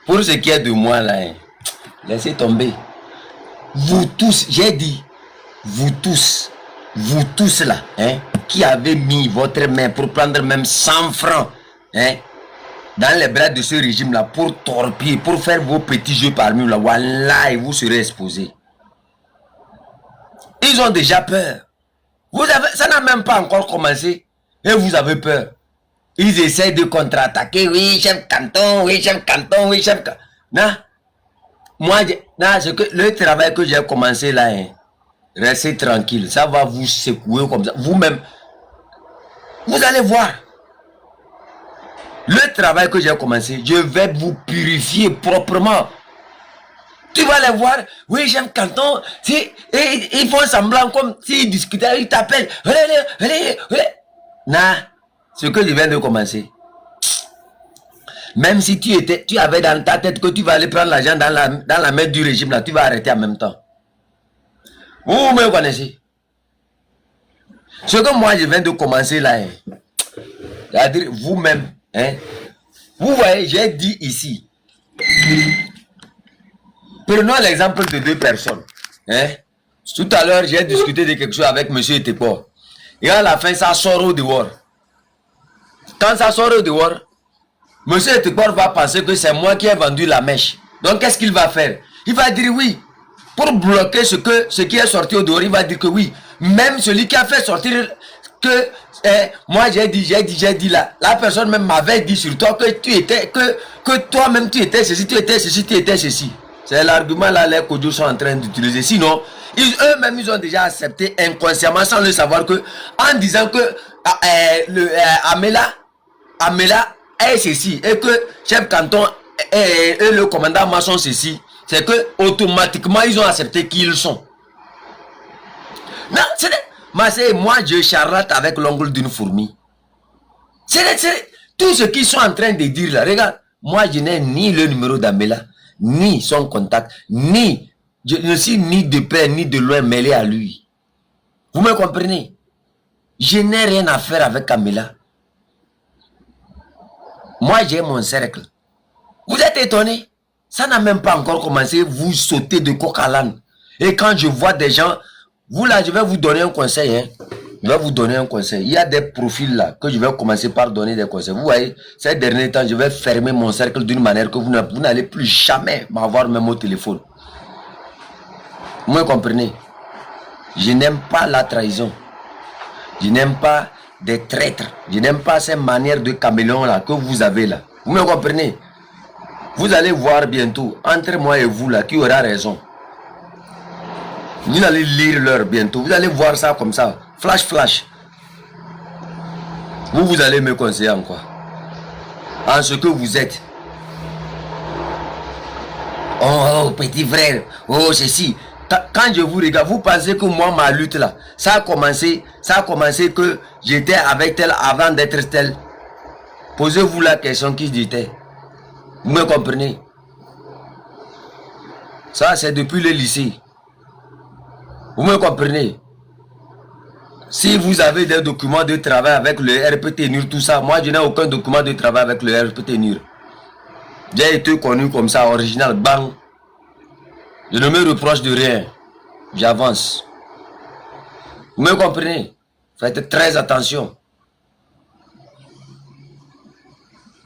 Pour ce qui est de moi là, hein, laissez tomber. Vous tous, j'ai dit, vous tous là, hein, qui avez mis votre main pour prendre même 100 francs, hein, dans les bras de ce régime là, pour torpiller, pour faire vos petits jeux parmi nous là, voilà, et vous serez exposés. Ils ont déjà peur. Ça n'a même pas encore commencé, et vous avez peur. Ils essayent de contre-attaquer, oui, chef canton, oui, chef canton, oui, chef canton. Non. Moi, le travail que j'ai commencé là, hein, restez tranquille, ça va vous secouer comme ça. Vous-même, vous allez voir. Le travail que j'ai commencé, je vais vous purifier proprement. Tu vas les voir, oui, chef canton, ils font semblant comme s'ils discutaient, ils t'appellent. Non, ce que je viens de commencer. Même si tu avais dans ta tête que tu vas aller prendre l'argent dans la main du régime, là, tu vas arrêter en même temps. Vous me connaissez. Ce que moi je viens de commencer là, hein, c'est-à-dire vous-même, hein, vous voyez, j'ai dit ici. Prenons l'exemple de deux personnes. Hein. Tout à l'heure, j'ai discuté de quelque chose avec M. Etekor. Et à la fin, ça sort au dehors. Quand ça sort au dehors, M. Etekor va penser que c'est moi qui ai vendu la mèche. Donc, qu'est-ce qu'il va faire? Il va dire oui. Pour bloquer ce qui est sorti au dehors, il va dire que oui. Même celui qui a fait sortir que moi j'ai dit là. La personne même m'avait dit sur toi que tu étais, que toi-même tu étais ceci, tu étais ceci, tu étais ceci. C'est l'argument là les Kodjo sont en train d'utiliser. Sinon, eux-mêmes ils ont déjà accepté inconsciemment sans le savoir que en disant que Amela est ceci et que chef canton et le commandant maçon ceci, c'est que automatiquement ils ont accepté qui ils sont. Non, moi je charlotte avec l'ongle d'une fourmi. Tout ce qu'ils sont en train de dire là, regarde, moi je n'ai ni le numéro d'Amela, ni son contact, je ne suis ni de près ni de loin mêlé à lui. Vous me comprenez? Je n'ai rien à faire avec Amela. Moi j'ai mon cercle. Vous êtes étonné? Ça n'a même pas encore commencé, vous sautez de coq à l'âne. Et quand je vois des gens, vous là, je vais vous donner un conseil. Hein. Je vais vous donner un conseil. Il y a des profils là que je vais commencer par donner des conseils. Vous voyez, ces derniers temps, je vais fermer mon cercle d'une manière que vous n'allez plus jamais m'avoir même au téléphone. Vous me comprenez? Je n'aime pas la trahison. Je n'aime pas des traîtres. Je n'aime pas ces manières de caméléon là que vous avez là. Vous me comprenez? Vous allez voir bientôt, entre moi et vous là, qui aura raison. Vous allez lire l'heure bientôt. Vous allez voir ça comme ça. Flash, flash. Vous allez me conseiller en quoi? En ce que vous êtes. Oh, petit frère. Oh, ceci. Quand je vous regarde, vous pensez que moi, ma lutte là, ça a commencé que j'étais avec tel avant d'être tel. Posez-vous la question qui j'étais. Vous me comprenez? Ça, c'est depuis le lycée. Vous me comprenez? Si vous avez des documents de travail avec le RPT NUR, tout ça, moi je n'ai aucun document de travail avec le RPT NUR. J'ai été connu comme ça, original, bang. Je ne me reproche de rien. J'avance. Vous me comprenez? Faites très attention.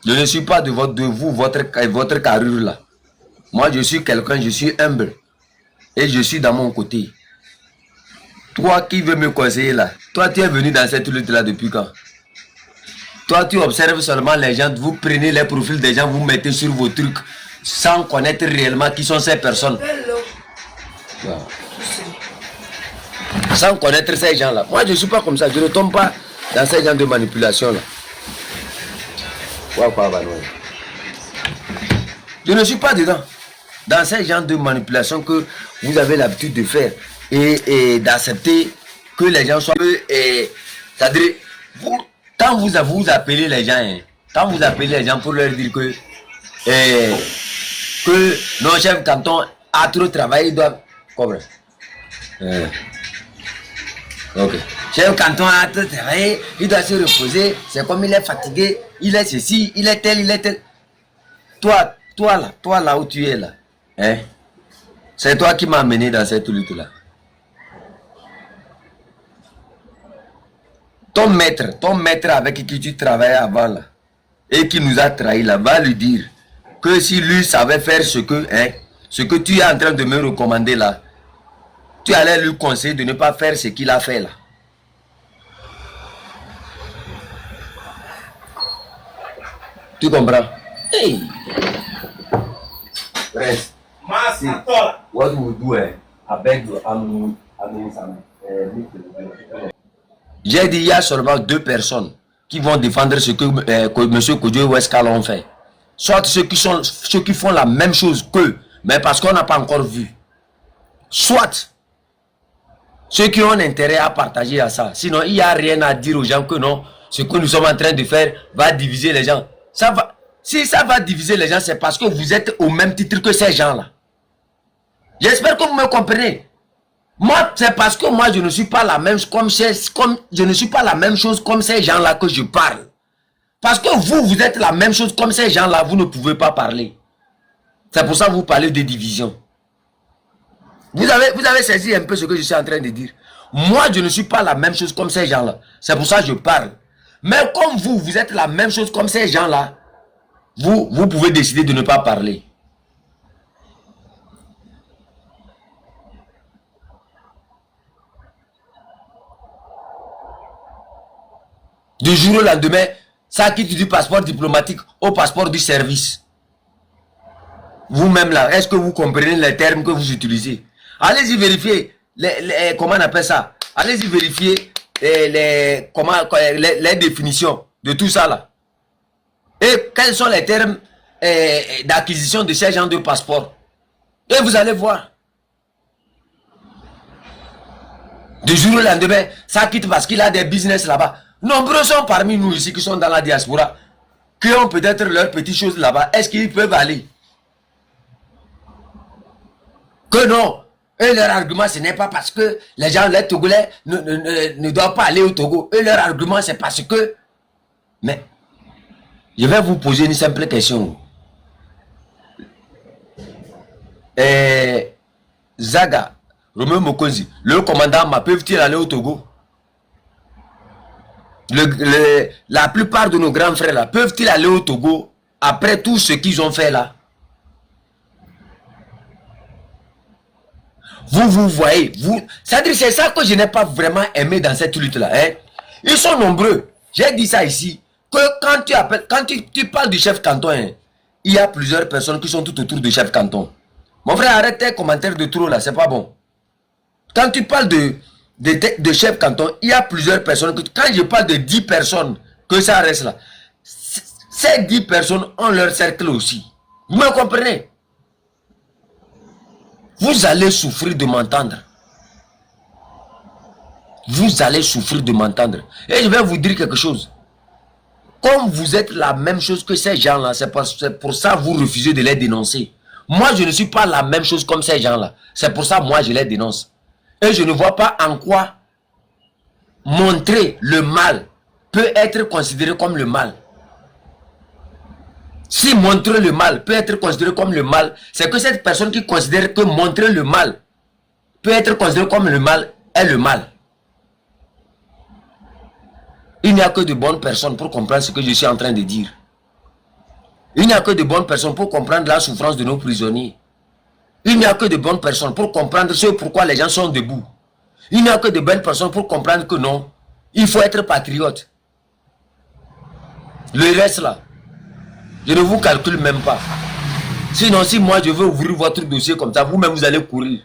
Je ne suis pas de vous, votre carrure là. Moi je suis quelqu'un, je suis humble. Et je suis dans mon côté. Toi qui veux me conseiller là, toi tu es venu dans cette lutte là depuis quand? Toi tu observes seulement les gens, vous prenez les profils des gens, vous mettez sur vos trucs sans connaître réellement qui sont ces personnes. Wow. Sans connaître ces gens là. Moi je ne suis pas comme ça, je ne tombe pas dans ces gens de manipulation là. Je ne suis pas dedans. Dans ces gens de manipulation que vous avez l'habitude de faire. Et d'accepter que les gens soient... C'est-à-dire, quand vous appelez les gens, hein, quand vous appelez les gens pour leur dire que nos chefs canton a trop travaillé, ils doivent... Comprendre. Ok. Chef canton a trop travaillé, il doit se reposer, c'est comme il est fatigué, il est ceci, il est tel, il est tel. Toi, toi là où tu es là, hein, c'est toi qui m'as amené dans cette lutte-là. Ton maître avec qui tu travaillais avant là, et qui nous a trahis là, va lui dire que si lui savait faire ce que tu es en train de me recommander là, tu allais lui conseiller de ne pas faire ce qu'il a fait là. Tu comprends? Hey! Reste. What we do, I beg you, j'ai dit, il y a seulement 2 personnes qui vont défendre ce que M. Kodjo Weskal ont fait. Soit ceux qui font la même chose qu'eux, mais parce qu'on n'a pas encore vu. Soit ceux qui ont intérêt à partager à ça. Sinon, il n'y a rien à dire aux gens que non, ce que nous sommes en train de faire va diviser les gens. Ça va, si ça va diviser les gens, c'est parce que vous êtes au même titre que ces gens-là. J'espère que vous me comprenez. Moi, c'est parce que moi, je ne suis pas la même chose comme ces gens-là que je parle. Parce que vous êtes la même chose comme ces gens-là, vous ne pouvez pas parler. C'est pour ça que vous parlez de division. Vous avez saisi un peu ce que je suis en train de dire. Moi, je ne suis pas la même chose comme ces gens-là. C'est pour ça que je parle. Mais comme vous êtes la même chose comme ces gens-là, vous pouvez décider de ne pas parler. Du jour au lendemain, ça quitte du passeport diplomatique au passeport du service. Vous-même là, est-ce que vous comprenez les termes que vous utilisez? Allez-y vérifier, comment on appelle ça? Allez-y vérifier les définitions de tout ça là. Et quels sont les termes d'acquisition de ces gens de passeport? Et vous allez voir. Du jour au lendemain, ça quitte parce qu'il a des business là-bas. Nombreux sont parmi nous ici qui sont dans la diaspora, qui ont peut-être leurs petites choses là-bas. Est-ce qu'ils peuvent aller? Que non. Et leur argument, ce n'est pas parce que les gens, les Togolais, ne doivent pas aller au Togo. Et leur argument, c'est parce que... Mais, je vais vous poser une simple question. Zaga, Romeo Mokonzi, le commandant, peuvent-ils aller au Togo? La plupart de nos grands frères là, peuvent-ils aller au Togo après tout ce qu'ils ont fait là? Vous voyez, c'est-à-dire c'est ça que je n'ai pas vraiment aimé dans cette lutte là. Hein? Ils sont nombreux. J'ai dit ça ici, que quand tu parles du chef canton, hein, il y a plusieurs personnes qui sont tout autour du chef canton. Mon frère, arrête tes commentaires de trop là, c'est pas bon. Quand tu parles de chef canton, il y a plusieurs personnes. Quand je parle de 10 personnes, que ça reste là, ces 10 personnes ont leur cercle aussi. Vous me comprenez? Vous allez souffrir de m'entendre. Vous allez souffrir de m'entendre. Et je vais vous dire quelque chose. Comme vous êtes la même chose que ces gens-là, c'est pour ça que vous refusez de les dénoncer. Moi, je ne suis pas la même chose comme ces gens-là. C'est pour ça que moi, je les dénonce. Et je ne vois pas en quoi montrer le mal peut être considéré comme le mal. Si montrer le mal peut être considéré comme le mal, c'est que cette personne qui considère que montrer le mal peut être considéré comme le mal est le mal. Il n'y a que de bonnes personnes pour comprendre ce que je suis en train de dire. Il n'y a que de bonnes personnes pour comprendre la souffrance de nos prisonniers. Il n'y a que de bonnes personnes pour comprendre ce pourquoi les gens sont debout. Il n'y a que de bonnes personnes pour comprendre que non, il faut être patriote. Le reste là, je ne vous calcule même pas. Sinon, si moi je veux ouvrir votre dossier comme ça, vous-même vous allez courir.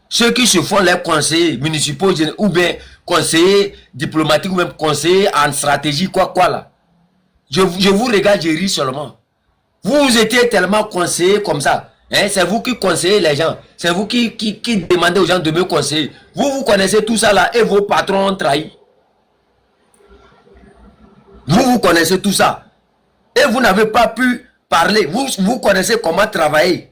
Ceux qui se font les conseillers municipaux ou bien conseillers diplomatiques ou même conseillers en stratégie, quoi là. Je vous regarde, je ris seulement. Vous étiez tellement conseillés comme ça. Hein, c'est vous qui conseillez les gens. C'est vous qui demandez aux gens de me conseiller. Vous connaissez tout ça là et vos patrons ont trahi. Vous connaissez tout ça. Et vous n'avez pas pu parler. Vous connaissez comment travailler.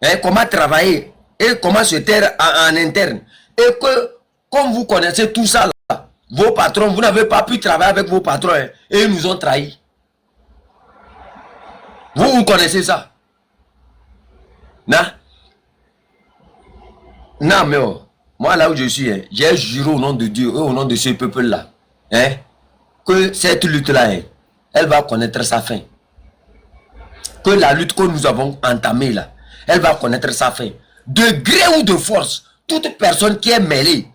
Hein, comment travailler. Et comment se taire en interne. Et que, comme vous connaissez tout ça là, vos patrons, vous n'avez pas pu travailler avec vos patrons. Hein, et ils nous ont trahis. Vous connaissez ça. Non, mais moi là où je suis, hein, j'ai juré au nom de Dieu et au nom de ce peuple-là, hein, que cette lutte-là, hein, elle va connaître sa fin. Que la lutte que nous avons entamée là, elle va connaître sa fin. De gré ou de force, toute personne qui est mêlée,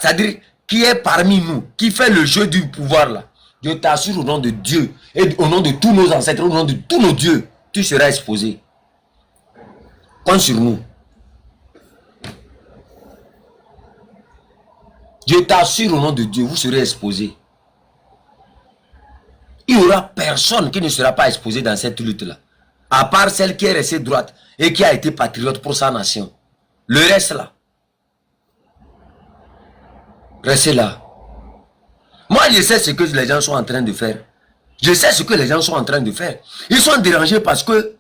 c'est-à-dire qui est parmi nous, qui fait le jeu du pouvoir là, je t'assure au nom de Dieu et au nom de tous nos ancêtres, au nom de tous nos dieux, tu seras exposé. Compte sur nous. Je t'assure au nom de Dieu, vous serez exposé. Il n'y aura personne qui ne sera pas exposé dans cette lutte-là. À part celle qui est restée droite et qui a été patriote pour sa nation. Le reste là. Restez là. Moi, je sais ce que les gens sont en train de faire. Je sais ce que les gens sont en train de faire. Ils sont dérangés parce que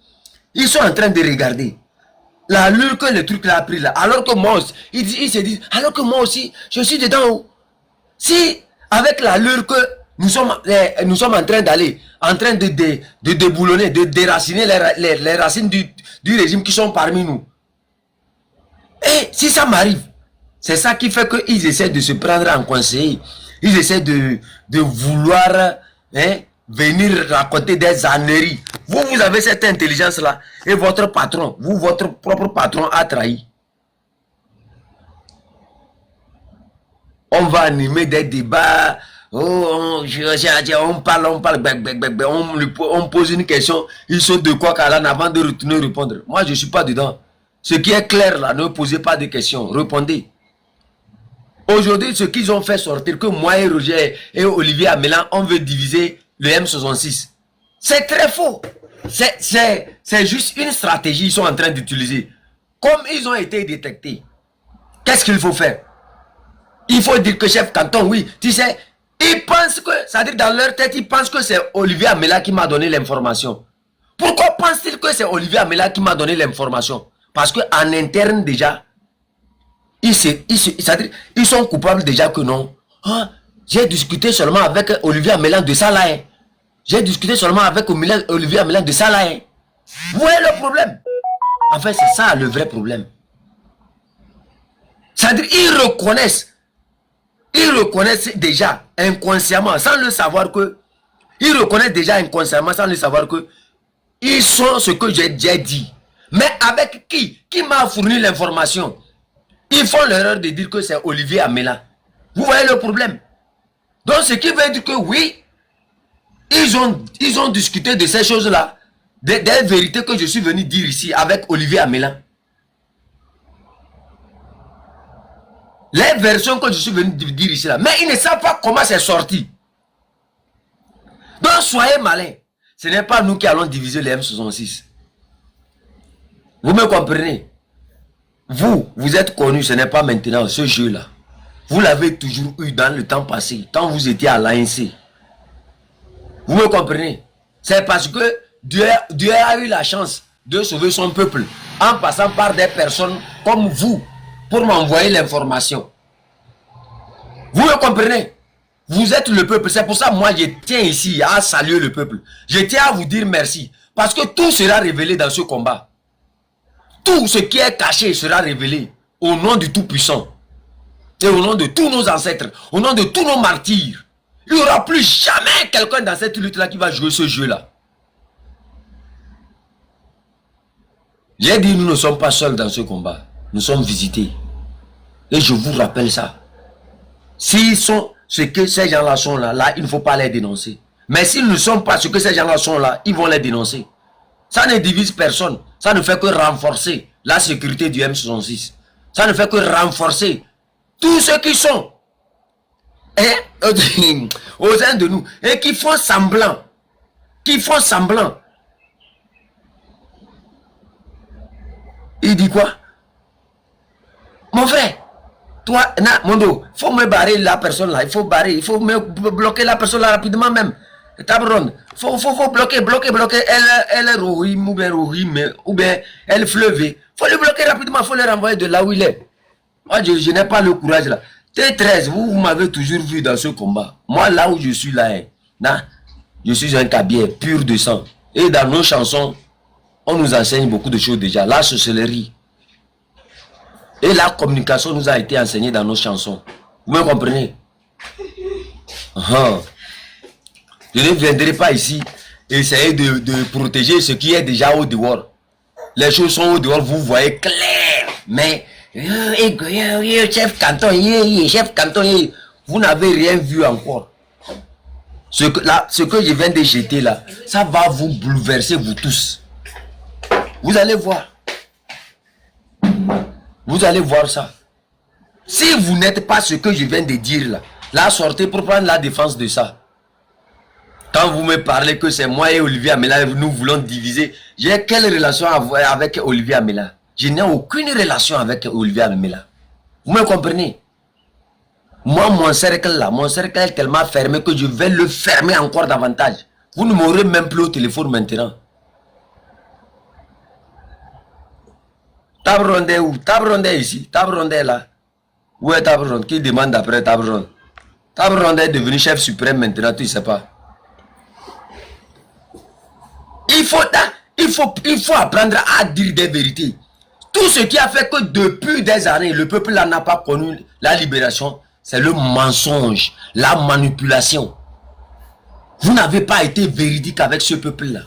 ils sont en train de regarder l'allure que le truc là a pris là. Alors que moi aussi, ils se disent, alors que moi aussi, je suis dedans. Si, avec l'allure que nous sommes en train d'aller, en train de déboulonner, de déraciner les racines du régime qui sont parmi nous. Et si ça m'arrive, c'est ça qui fait qu'ils essaient de se prendre en conseil. Ils essaient de vouloir venir raconter des âneries. Vous avez cette intelligence-là et votre patron, votre propre patron a trahi. On va animer des débats. Oh, on parle, on pose une question. Ils sont de quoi qu'à avant de retourner répondre. Moi, je ne suis pas dedans. Ce qui est clair là, ne posez pas de questions, répondez. Aujourd'hui, ce qu'ils ont fait sortir, que moi et Roger et Olivier Amélan, on veut diviser le M66. C'est très faux. C'est juste une stratégie qu'ils sont en train d'utiliser. Comme ils ont été détectés, qu'est-ce qu'il faut faire? Il faut dire que chef canton, oui, tu sais, ils pensent que, c'est-à-dire dans leur tête, ils pensent que c'est Olivier Amélan qui m'a donné l'information. Pourquoi pensent-ils que c'est Olivier Amélan qui m'a donné l'information? Parce qu'en interne déjà, ils sont coupables déjà que non. Hein? J'ai discuté seulement avec Olivier Amélan de ça là. Hein? J'ai discuté seulement avec Olivier Amélan de ça là. Hein? Vous voyez le problème? En fait, c'est ça le vrai problème. C'est-à-dire ils reconnaissent déjà inconsciemment, sans le savoir que, ils reconnaissent déjà inconsciemment, sans le savoir que, ils sont ce que j'ai déjà dit. Mais avec qui? Qui m'a fourni l'information? Ils font l'erreur de dire que c'est Olivier Amélan. Vous voyez le problème? Donc ce qui veut dire que oui, ils ont discuté de ces choses-là, des vérités que je suis venu dire ici avec Olivier Amélan. Les versions que je suis venu dire ici là. Mais ils ne savent pas comment c'est sorti. Donc soyez malins. Ce n'est pas nous qui allons diviser les M66. Vous me comprenez? Vous êtes connus, ce n'est pas maintenant ce jeu-là. Vous l'avez toujours eu dans le temps passé, quand vous étiez à l'ANC. Vous me comprenez? C'est parce que Dieu a eu la chance de sauver son peuple en passant par des personnes comme vous pour m'envoyer l'information. Vous me comprenez? Vous êtes le peuple. C'est pour ça que moi je tiens ici à saluer le peuple. Je tiens à vous dire merci. Parce que tout sera révélé dans ce combat. Tout ce qui est caché sera révélé au nom du Tout-Puissant. Et au nom de tous nos ancêtres. Au nom de tous nos martyrs. Il n'y aura plus jamais quelqu'un dans cette lutte-là qui va jouer ce jeu-là. J'ai dit, nous ne sommes pas seuls dans ce combat. Nous sommes visités. Et je vous rappelle ça. S'ils sont ce que ces gens-là sont là, il ne faut pas les dénoncer. Mais s'ils ne sont pas ce que ces gens-là sont là, ils vont les dénoncer. Ça ne divise personne. Ça ne fait que renforcer la sécurité du M66. Ça ne fait que renforcer tous ceux qui sont au sein de nous et qui font semblant. Il dit quoi? Mon frère, toi, Mondo, il faut me barrer la personne là. Il faut me bloquer la personne là rapidement même. Tabron, faut bloquer. Elle est Rohim ou bien elle fleuve. Faut le bloquer rapidement, faut le renvoyer de là où il est. Moi, je n'ai pas le courage là. T13, vous m'avez toujours vu dans ce combat. Moi, là où je suis là, je suis un cabier pur de sang. Et dans nos chansons, on nous enseigne beaucoup de choses déjà. La sorcellerie. Et la communication nous a été enseignée dans nos chansons. Vous me comprenez? Je ne viendrai pas ici essayer de protéger ce qui est déjà au dehors. Les choses sont au dehors, vous voyez clair. Mais, chef canton, chef canton, vous n'avez rien vu encore. Ce que je viens de jeter là, ça va vous bouleverser, vous tous. Vous allez voir. Vous allez voir ça. Si vous n'êtes pas ce que je viens de dire là, là sortez pour prendre la défense de ça. Quand vous me parlez que c'est moi et Olivier Amela, nous voulons diviser, j'ai quelle relation avec Olivier Amela? Je n'ai aucune relation avec Olivier Amela. Vous me comprenez? Moi, mon cercle là, mon cercle est tellement fermé que je vais le fermer encore davantage. Vous ne m'aurez même plus au téléphone maintenant. Tabronde où? Tabronde ici. Tabronde là. Où est Tabronde? Qui demande après Tabronde? Tabronde est devenu chef suprême maintenant, tu ne sais pas. Il faut apprendre à dire des vérités. Tout ce qui a fait que depuis des années, le peuple n'a pas connu la libération, c'est le mensonge, la manipulation. Vous n'avez pas été véridique avec ce peuple-là.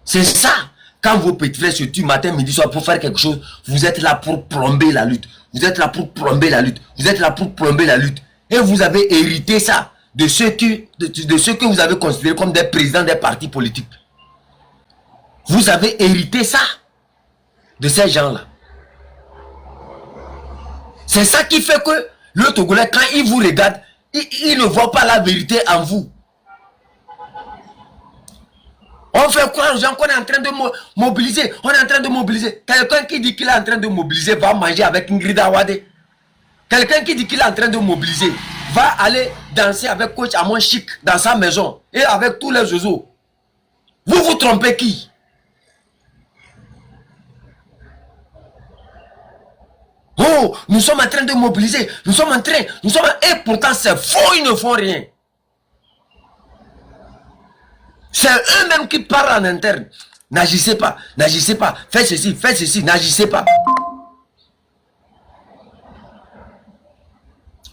C'est ça. Quand vos petits frères se tuent matin, midi, soir pour faire quelque chose, vous êtes là pour plomber la lutte. Vous êtes là pour plomber la lutte. Vous êtes là pour plomber la lutte. Et vous avez hérité ça de ceux que vous avez considérés comme des présidents des partis politiques. Vous avez hérité ça de ces gens-là. C'est ça qui fait que le Togolais, quand il vous regarde, il ne voit pas la vérité en vous. On fait croire aux gens qu'on est en train de mobiliser. On est en train de mobiliser. Quelqu'un qui dit qu'il est en train de mobiliser va manger avec Ingrid Awade. Quelqu'un qui dit qu'il est en train de mobiliser va aller danser avec Coach Amon Chic dans sa maison et avec tous les oiseaux. Vous vous trompez qui? Oh, nous sommes en train de mobiliser. Et pourtant c'est faux, ils ne font rien. C'est eux-mêmes qui parlent en interne. N'agissez pas, faites ceci, n'agissez pas.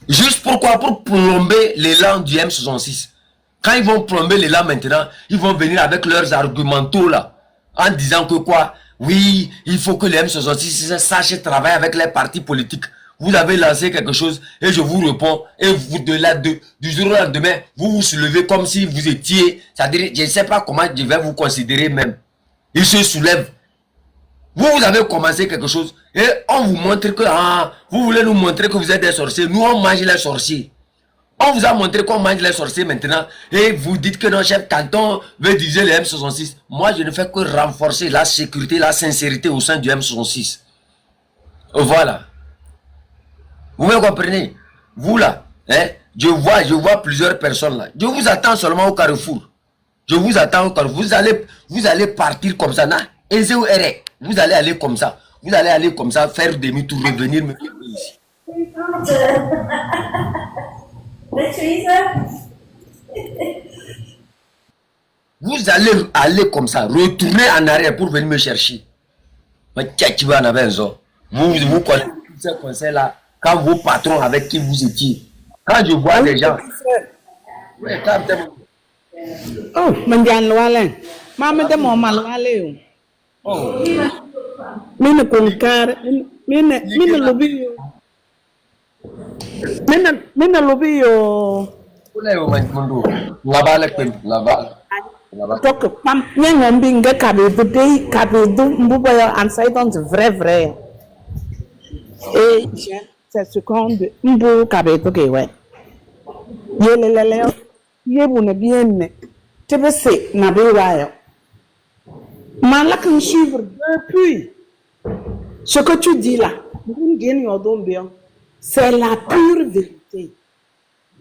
Juste pourquoi? Pour plomber l'élan du M66. Quand ils vont plomber l'élan maintenant, ils vont venir avec leurs argumentaux là, en disant que quoi? Oui, il faut que les M66 sachent travailler avec les partis politiques. Vous avez lancé quelque chose et je vous réponds. Et vous, du jour au lendemain, vous vous soulevez comme si vous étiez... C'est-à-dire, je ne sais pas comment je vais vous considérer même. Il se soulève. Vous avez commencé quelque chose et on vous montre que... vous voulez nous montrer que vous êtes des sorciers. Nous, on mange les sorciers. On vous a montré qu'on mange les sorciers maintenant. Et vous dites que notre chef canton veut diviser les M66. Moi, je ne fais que renforcer la sécurité, la sincérité au sein du M66. Voilà. Vous me comprenez? Vous là, hein, je vois plusieurs personnes là. Je vous attends seulement au carrefour. Je vous attends au carrefour. Vous allez partir comme ça. Vous allez aller comme ça. Vous allez aller comme ça, faire demi-tour, revenir me dire ici. Vous allez aller comme ça, retourner en arrière pour venir me chercher. Vous connaissez ces conseils là. Quand vos patrons avec qui vous étiez, quand je vois des gens. Oh, Mandian Loalen. Maman de mon malwale. Oh. Mine concard, mine lobby. Mine lobby. Donc, pam, bien binga kabé, kabé, mbouba ansayant vrai. Et c'est ce qu'on dit, mbou kabé, ok, ouais. Yelele, yebune bien, tu veux c'est, n'abé wayo. Malak me suivre depuis. Ce que tu dis là, c'est la pure vérité.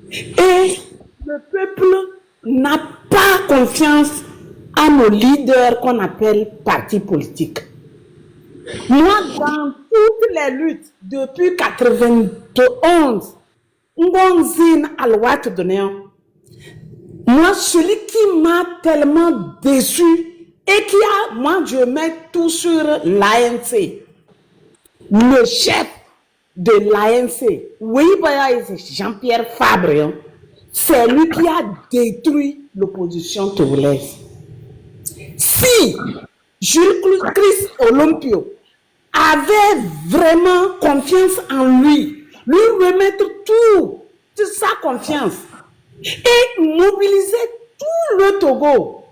Et le peuple n'a pas confiance à nos leaders qu'on appelle partis politiques. Moi, dans toutes les luttes depuis 91, moi, celui qui m'a tellement déçu et moi je mets tout sur l'ANC. Le chef de l'ANC, Jean-Pierre Fabre, c'est lui qui a détruit l'opposition togolaise. Si Jules Christ Olympio avait vraiment confiance en lui remettre toute sa confiance et mobiliser tout le Togo,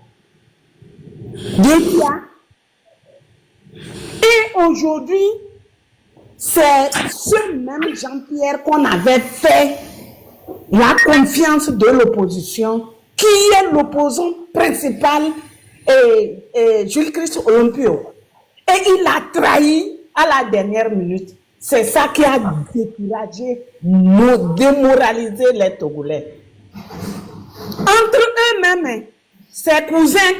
et aujourd'hui, c'est ce même Jean-Pierre qu'on avait fait la confiance de l'opposition, qui est l'opposant principal, Jules Christ Olympio. Et il a trahi à la dernière minute. C'est ça qui a découragé, démoralisé les Togolais. Entre eux-mêmes, ses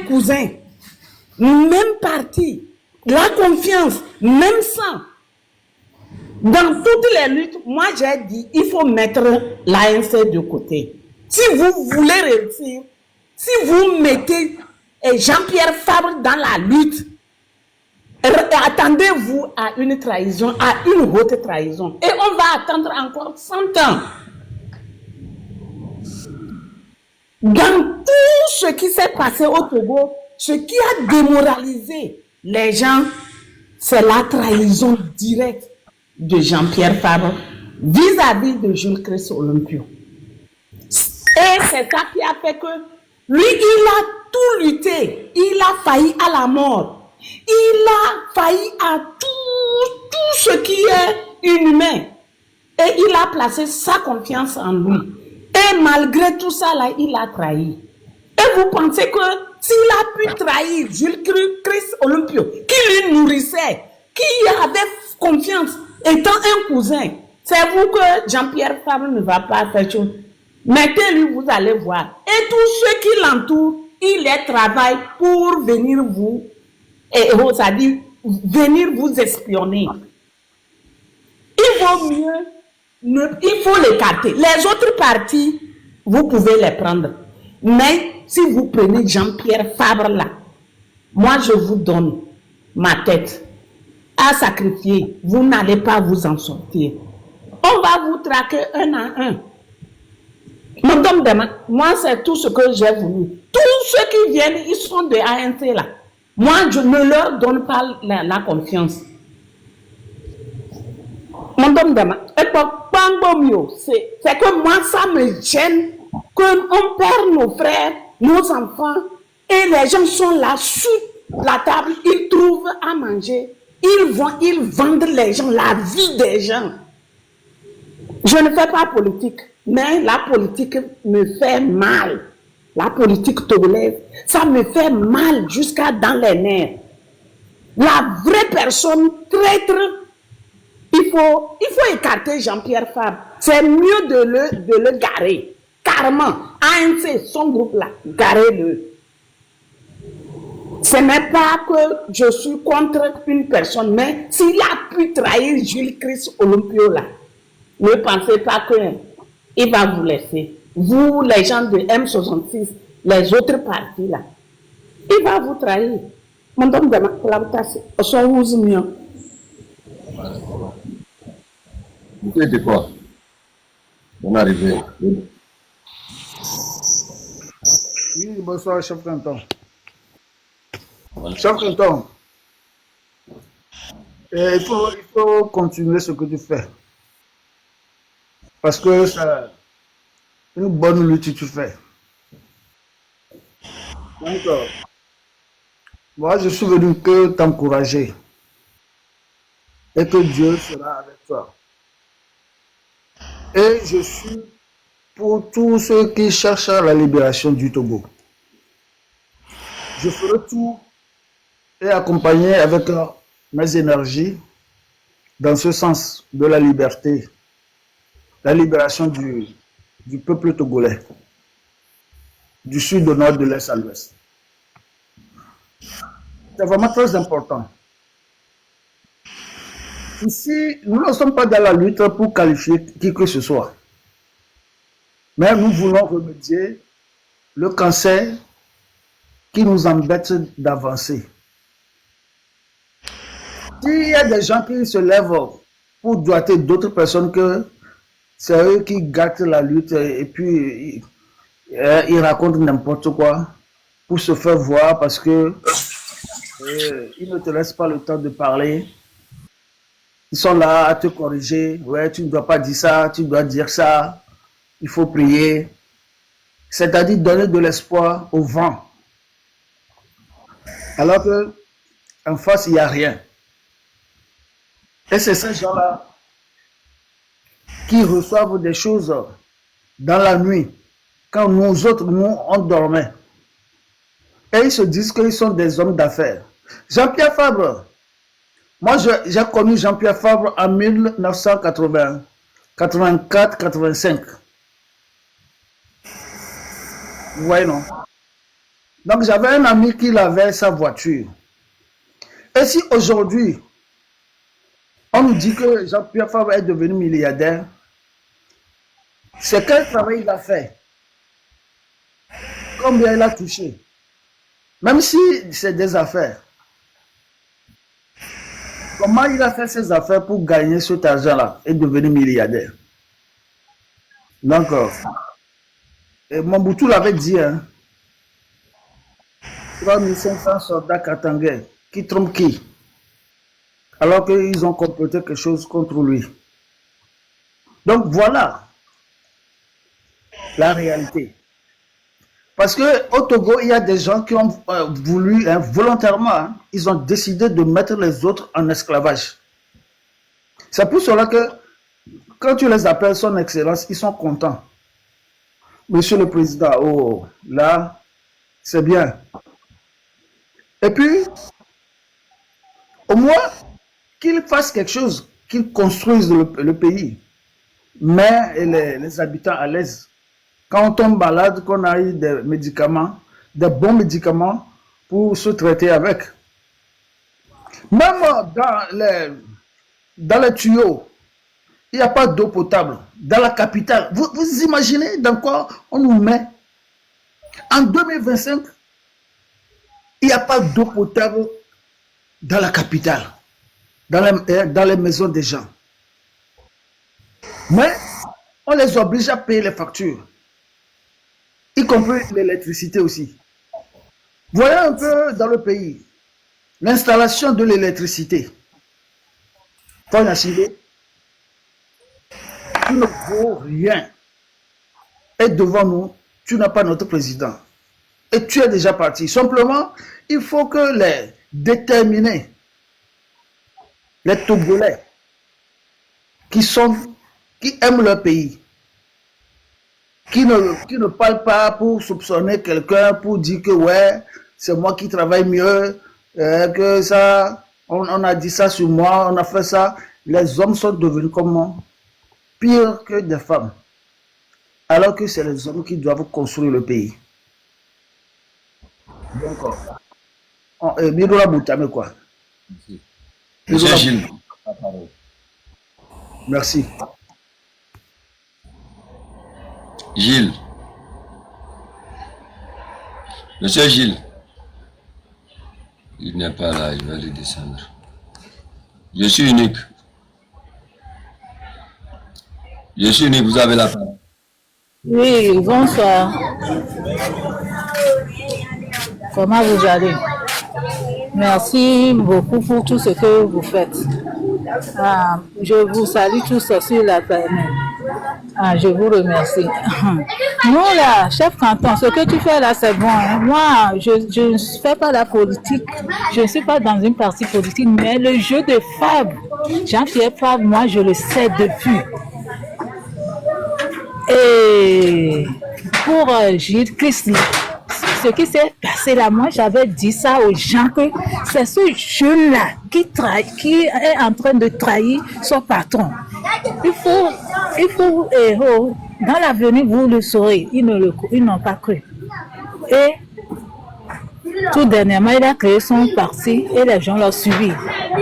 cousins, même parti, la confiance, même sang. Dans toutes les luttes, moi j'ai dit, il faut mettre l'ANC de côté. Si vous voulez réussir, si vous mettez Jean-Pierre Fabre dans la lutte, attendez-vous à une trahison, à une haute trahison. Et on va attendre encore 100 ans. Dans tout ce qui s'est passé au Togo, ce qui a démoralisé les gens, c'est la trahison directe de Jean-Pierre Fabre vis-à-vis de Jules Christ Olympio. Et c'est ça qui a fait que lui, il a tout lutté. Il a failli à la mort. Il a failli à tout ce qui est inhumain. Et il a placé sa confiance en lui. Et malgré tout ça, là, il a trahi. Et vous pensez que s'il a pu trahir Jules Christ Olympio, qui lui nourrissait, qui avait confiance, étant un cousin, c'est vous que Jean-Pierre Fabre ne va pas faire chose. Mettez-lui, vous allez voir. Et tous ceux qui l'entourent, il les travaille pour venir vous, c'est-à-dire venir vous espionner. Il vaut mieux, il faut l'écarter. Les autres partis, vous pouvez les prendre. Mais si vous prenez Jean-Pierre Fabre là, moi je vous donne ma tête à sacrifier. Vous n'allez pas vous en sortir. On va vous traquer un à un. Moi, c'est tout ce que j'ai voulu. Tous ceux qui viennent, ils sont de ANC là. Moi, je ne leur donne pas la confiance. C'est que moi, ça me gêne qu'on perd nos frères, nos enfants, et les gens sont là sous la table, ils trouvent à manger. Ils vendent les gens, la vie des gens. Je ne fais pas politique, mais la politique me fait mal. La politique togolaise, ça me fait mal jusqu'à dans les nerfs. La vraie personne traître, il faut écarter Jean-Pierre Fabre. C'est mieux de le garer. Carrément, ANC, son groupe là, garez-le. Ce n'est pas que je suis contre une personne, mais s'il a pu trahir Jules Christ Olympio là, ne pensez pas qu'il va vous laisser. Vous, les gens de M66, les autres partis là, il va vous trahir. Madame de la Vous êtes quoi? On est arrivé. Oui, bonsoir, chef canton. Chef canton, il faut continuer ce que tu fais. Parce que c'est une bonne lutte que tu fais. Donc, moi, je suis venu que t'encourager. Et que Dieu sera avec toi. Et je suis pour tous ceux qui cherchent la libération du Togo. Je ferai tout et accompagner avec mes énergies dans ce sens de la liberté, la libération du peuple togolais, du sud au nord, de l'est à l'ouest. C'est vraiment très important. Ici, nous ne sommes pas dans la lutte pour qualifier qui que ce soit. Mais nous voulons remédier le cancer qui nous empêchent d'avancer. S'il y a des gens qui se lèvent pour doiter d'autres personnes que c'est eux qui gâtent la lutte et puis ils racontent n'importe quoi pour se faire voir parce que ils ne te laissent pas le temps de parler. Ils sont là à te corriger. Ouais, tu ne dois pas dire ça, tu dois dire ça. Il faut prier. C'est-à-dire donner de l'espoir au vent. Alors que en face, il n'y a rien. Et c'est ces gens-là qui reçoivent des choses dans la nuit, quand nous autres, nous, on dormait. Et ils se disent qu'ils sont des hommes d'affaires. Jean-Pierre Fabre, moi j'ai connu Jean-Pierre Fabre en 1980, 84, 85. Vous voyez, non? Donc j'avais un ami qui avait sa voiture. Et si aujourd'hui, on nous dit que Jean-Pierre Fabre est devenu milliardaire, c'est quel travail il a fait? Combien il a touché? Même si c'est des affaires. Comment il a fait ses affaires pour gagner cet argent-là et devenir milliardaire? Donc, Mobutu l'avait dit, hein, 3500 soldats katangais qui trompent qui? Alors qu'ils ont comploté quelque chose contre lui. Donc voilà la réalité. Parce qu'au Togo, il y a des gens qui ont voulu, volontairement, hein, ils ont décidé de mettre les autres en esclavage. C'est pour cela que quand tu les appelles son excellence, ils sont contents. Monsieur le Président, oh, là, c'est bien. Et puis, au moins, qu'ils fassent quelque chose, qu'ils construisent le pays, mais les habitants à l'aise. Quand on tombe malade, qu'on a eu des médicaments, des bons médicaments pour se traiter avec. Même dans les tuyaux, il n'y a pas d'eau potable. Dans la capitale, vous imaginez dans quoi on nous met? En 2025, il n'y a pas d'eau potable dans la capitale, dans les maisons des gens. Mais on les oblige à payer les factures, y compris l'électricité aussi. Voyez un peu dans le pays, l'installation de l'électricité. Quand on a ciblé, tu ne vaux rien. Et devant nous, tu n'as pas notre président. Et tu es déjà parti. Simplement, il faut que les déterminés, les Togolais, qui aiment leur pays, qui ne parlent pas pour soupçonner quelqu'un, pour dire que ouais, c'est moi qui travaille mieux, que ça, on a dit ça sur moi, on a fait ça. Les hommes sont devenus comme moi, pire que des femmes. Alors que c'est les hommes qui doivent construire le pays. Donc, Mirola Boutame, quoi. Monsieur Gilles. Merci. Gilles. Monsieur Gilles. Il n'est pas là, il va le descendre. Je suis unique. Je suis unique, vous avez la parole. Oui, bonsoir. Comment vous allez? Merci beaucoup pour tout ce que vous faites. Je vous salue tous sur la planète. Je vous remercie. Nous, là, chef canton, ce que tu fais là, c'est bon. Hein? Moi, je ne fais pas la politique. Je ne suis pas dans une partie politique, mais le jeu de Fabre, Jean-Pierre Fabre, moi, je le sais depuis. Et pour Gilles Christ, ce qui s'est passé là, moi j'avais dit ça aux gens que c'est ce jeune-là qui est en train de trahir son patron. Il faut dans l'avenir, vous le saurez, ils n'ont pas cru. Et tout dernièrement, il a créé son parti et les gens l'ont suivi.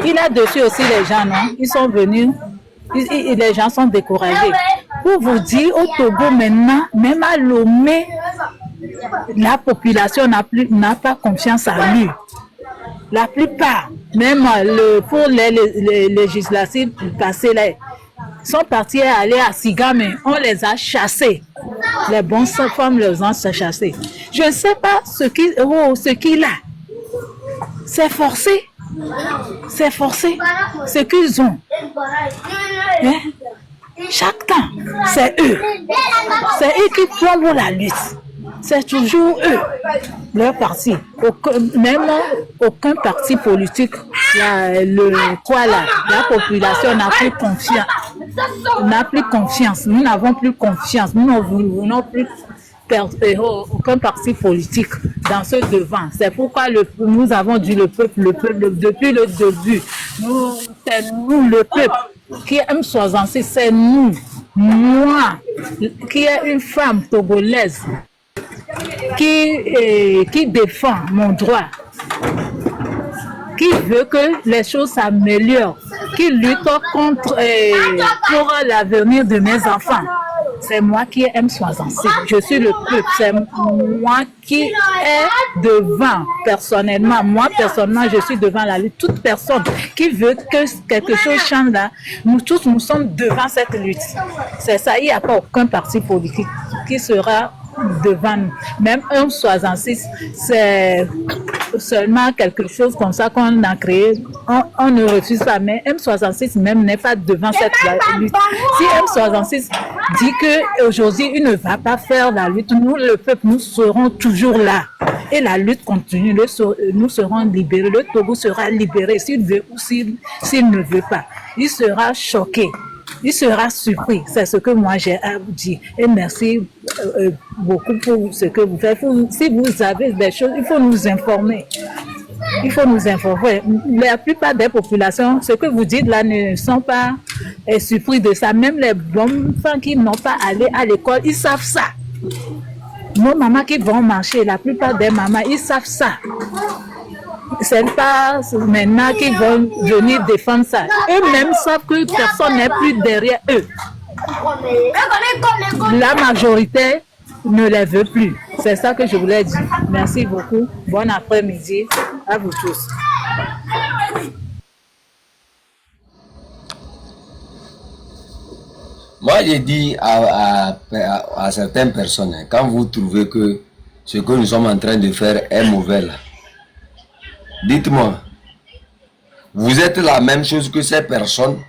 Il a dessus aussi les gens, non? Ils sont venus, les gens sont découragés. Pour vous dire, au Togo maintenant, même à Lomé, la population n'a pas confiance en lui. La plupart, même pour les législatives passées, là, sont partis aller à Siga, mais on les a chassés. Les bonnes femmes les ont chassés. Je ne sais pas ce qu'il a. C'est forcé. C'est forcé. Ce qu'ils ont. Hein? Chaque temps, c'est eux. C'est eux qui plombent la lutte. C'est toujours eux, leur parti. Même aucun parti politique, la population n'a plus confiance. Nous n'avons plus confiance. Nous n'avons plus aucun parti politique dans ce devant. C'est pourquoi nous avons dit le peuple, depuis le début. C'est nous, le peuple, qui aime M66, c'est nous. Moi, qui est une femme togolaise, qui défend mon droit, qui veut que les choses s'améliorent, qui lutte contre pour l'avenir de mes enfants. C'est moi qui aime M66. Je suis le peuple. C'est moi qui est devant personnellement. Moi, personnellement, je suis devant la lutte. Toute personne qui veut que quelque chose change là, nous tous, nous sommes devant cette lutte. C'est ça. Il n'y a pas aucun parti politique qui sera devant nous. Même M66, c'est seulement quelque chose comme ça qu'on a créé. On ne refuse pas, mais M66 même n'est pas devant cette lutte. Si M66 dit qu'aujourd'hui il ne va pas faire la lutte, nous, le peuple, nous serons toujours là. Et la lutte continue, nous serons libérés. Le Togo sera libéré s'il veut ou s'il ne veut pas. Il sera choqué. Il sera surpris. C'est ce que moi j'ai à vous dire. Et merci beaucoup pour ce que vous faites. Si vous avez des choses, il faut nous informer. Il faut nous informer. La plupart des populations, ce que vous dites là, ne sont pas surpris de ça. Même les bonnes femmes qui n'ont pas allé à l'école, ils savent ça. Nos mamans qui vont marcher, la plupart des mamans, ils savent ça. Ce n'est pas maintenant qu'ils vont venir défendre ça. Eux-mêmes savent que personne n'est plus derrière eux. La majorité ne les veut plus. C'est ça que je voulais dire. Merci beaucoup. Bon après-midi à vous tous. Moi, j'ai dit à certaines personnes, quand vous trouvez que ce que nous sommes en train de faire est mauvais, là, dites-moi, vous êtes la même chose que ces personnes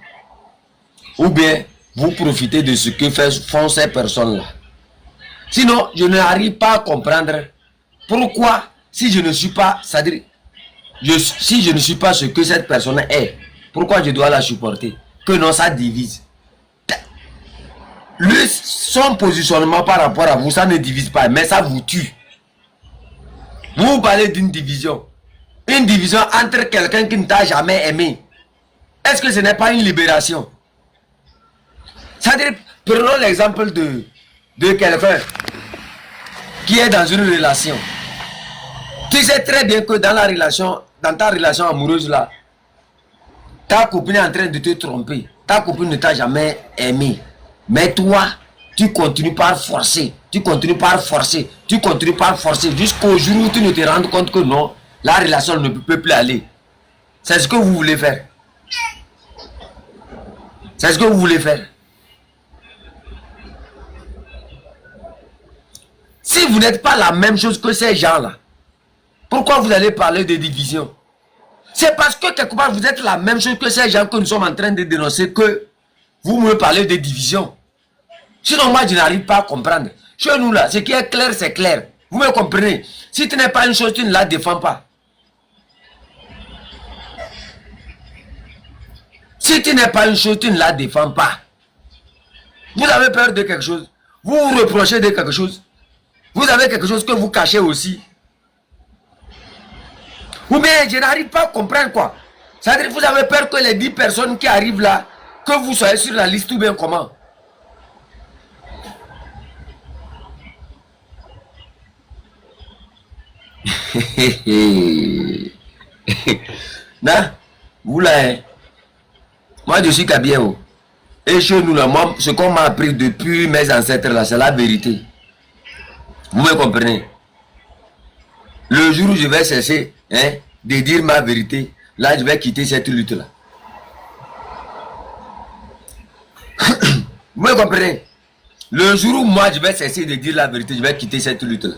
ou bien vous profitez de ce que font ces personnes-là. Sinon, je n'arrive pas à comprendre pourquoi, si je ne suis pas, c'est-à-dire, si je ne suis pas ce que cette personne est, pourquoi je dois la supporter? Que non, ça divise. Son positionnement par rapport à vous, ça ne divise pas, mais ça vous tue. Vous parlez d'une division. Une division entre quelqu'un qui ne t'a jamais aimé. Est-ce que ce n'est pas une libération? C'est-à-dire, prenons l'exemple de quelqu'un qui est dans une relation. Tu sais très bien que dans ta relation amoureuse là, ta copine est en train de te tromper. Ta copine ne t'a jamais aimé. Mais toi, tu continues par forcer. Tu continues par forcer. Tu continues par forcer jusqu'au jour où tu ne te rends compte que non, la relation ne peut plus aller. C'est ce que vous voulez faire. C'est ce que vous voulez faire. Si vous n'êtes pas la même chose que ces gens-là, pourquoi vous allez parler de division? C'est parce que quelque part vous êtes la même chose que ces gens que nous sommes en train de dénoncer que vous me parlez de division. Sinon moi je n'arrive pas à comprendre. Chez nous là, ce qui est clair c'est clair. Vous me comprenez? Si tu n'es pas une chose, tu ne la défends pas. Si tu n'es pas une chose, tu ne la défends pas. Vous avez peur de quelque chose. Vous vous reprochez de quelque chose. Vous avez quelque chose que vous cachez aussi. Ou bien je n'arrive pas à comprendre quoi. C'est-à-dire que vous avez peur que les 10 personnes qui arrivent là, que vous soyez sur la liste ou bien comment? Non, vous là, hein? Moi je suis Kabiao. Et chez nous là, moi, ce qu'on m'a appris depuis mes ancêtres là, c'est la vérité. Vous me comprenez? Le jour où je vais cesser de dire ma vérité, là, je vais quitter cette lutte-là. Vous me comprenez? Le jour où moi, je vais cesser de dire la vérité, je vais quitter cette lutte-là.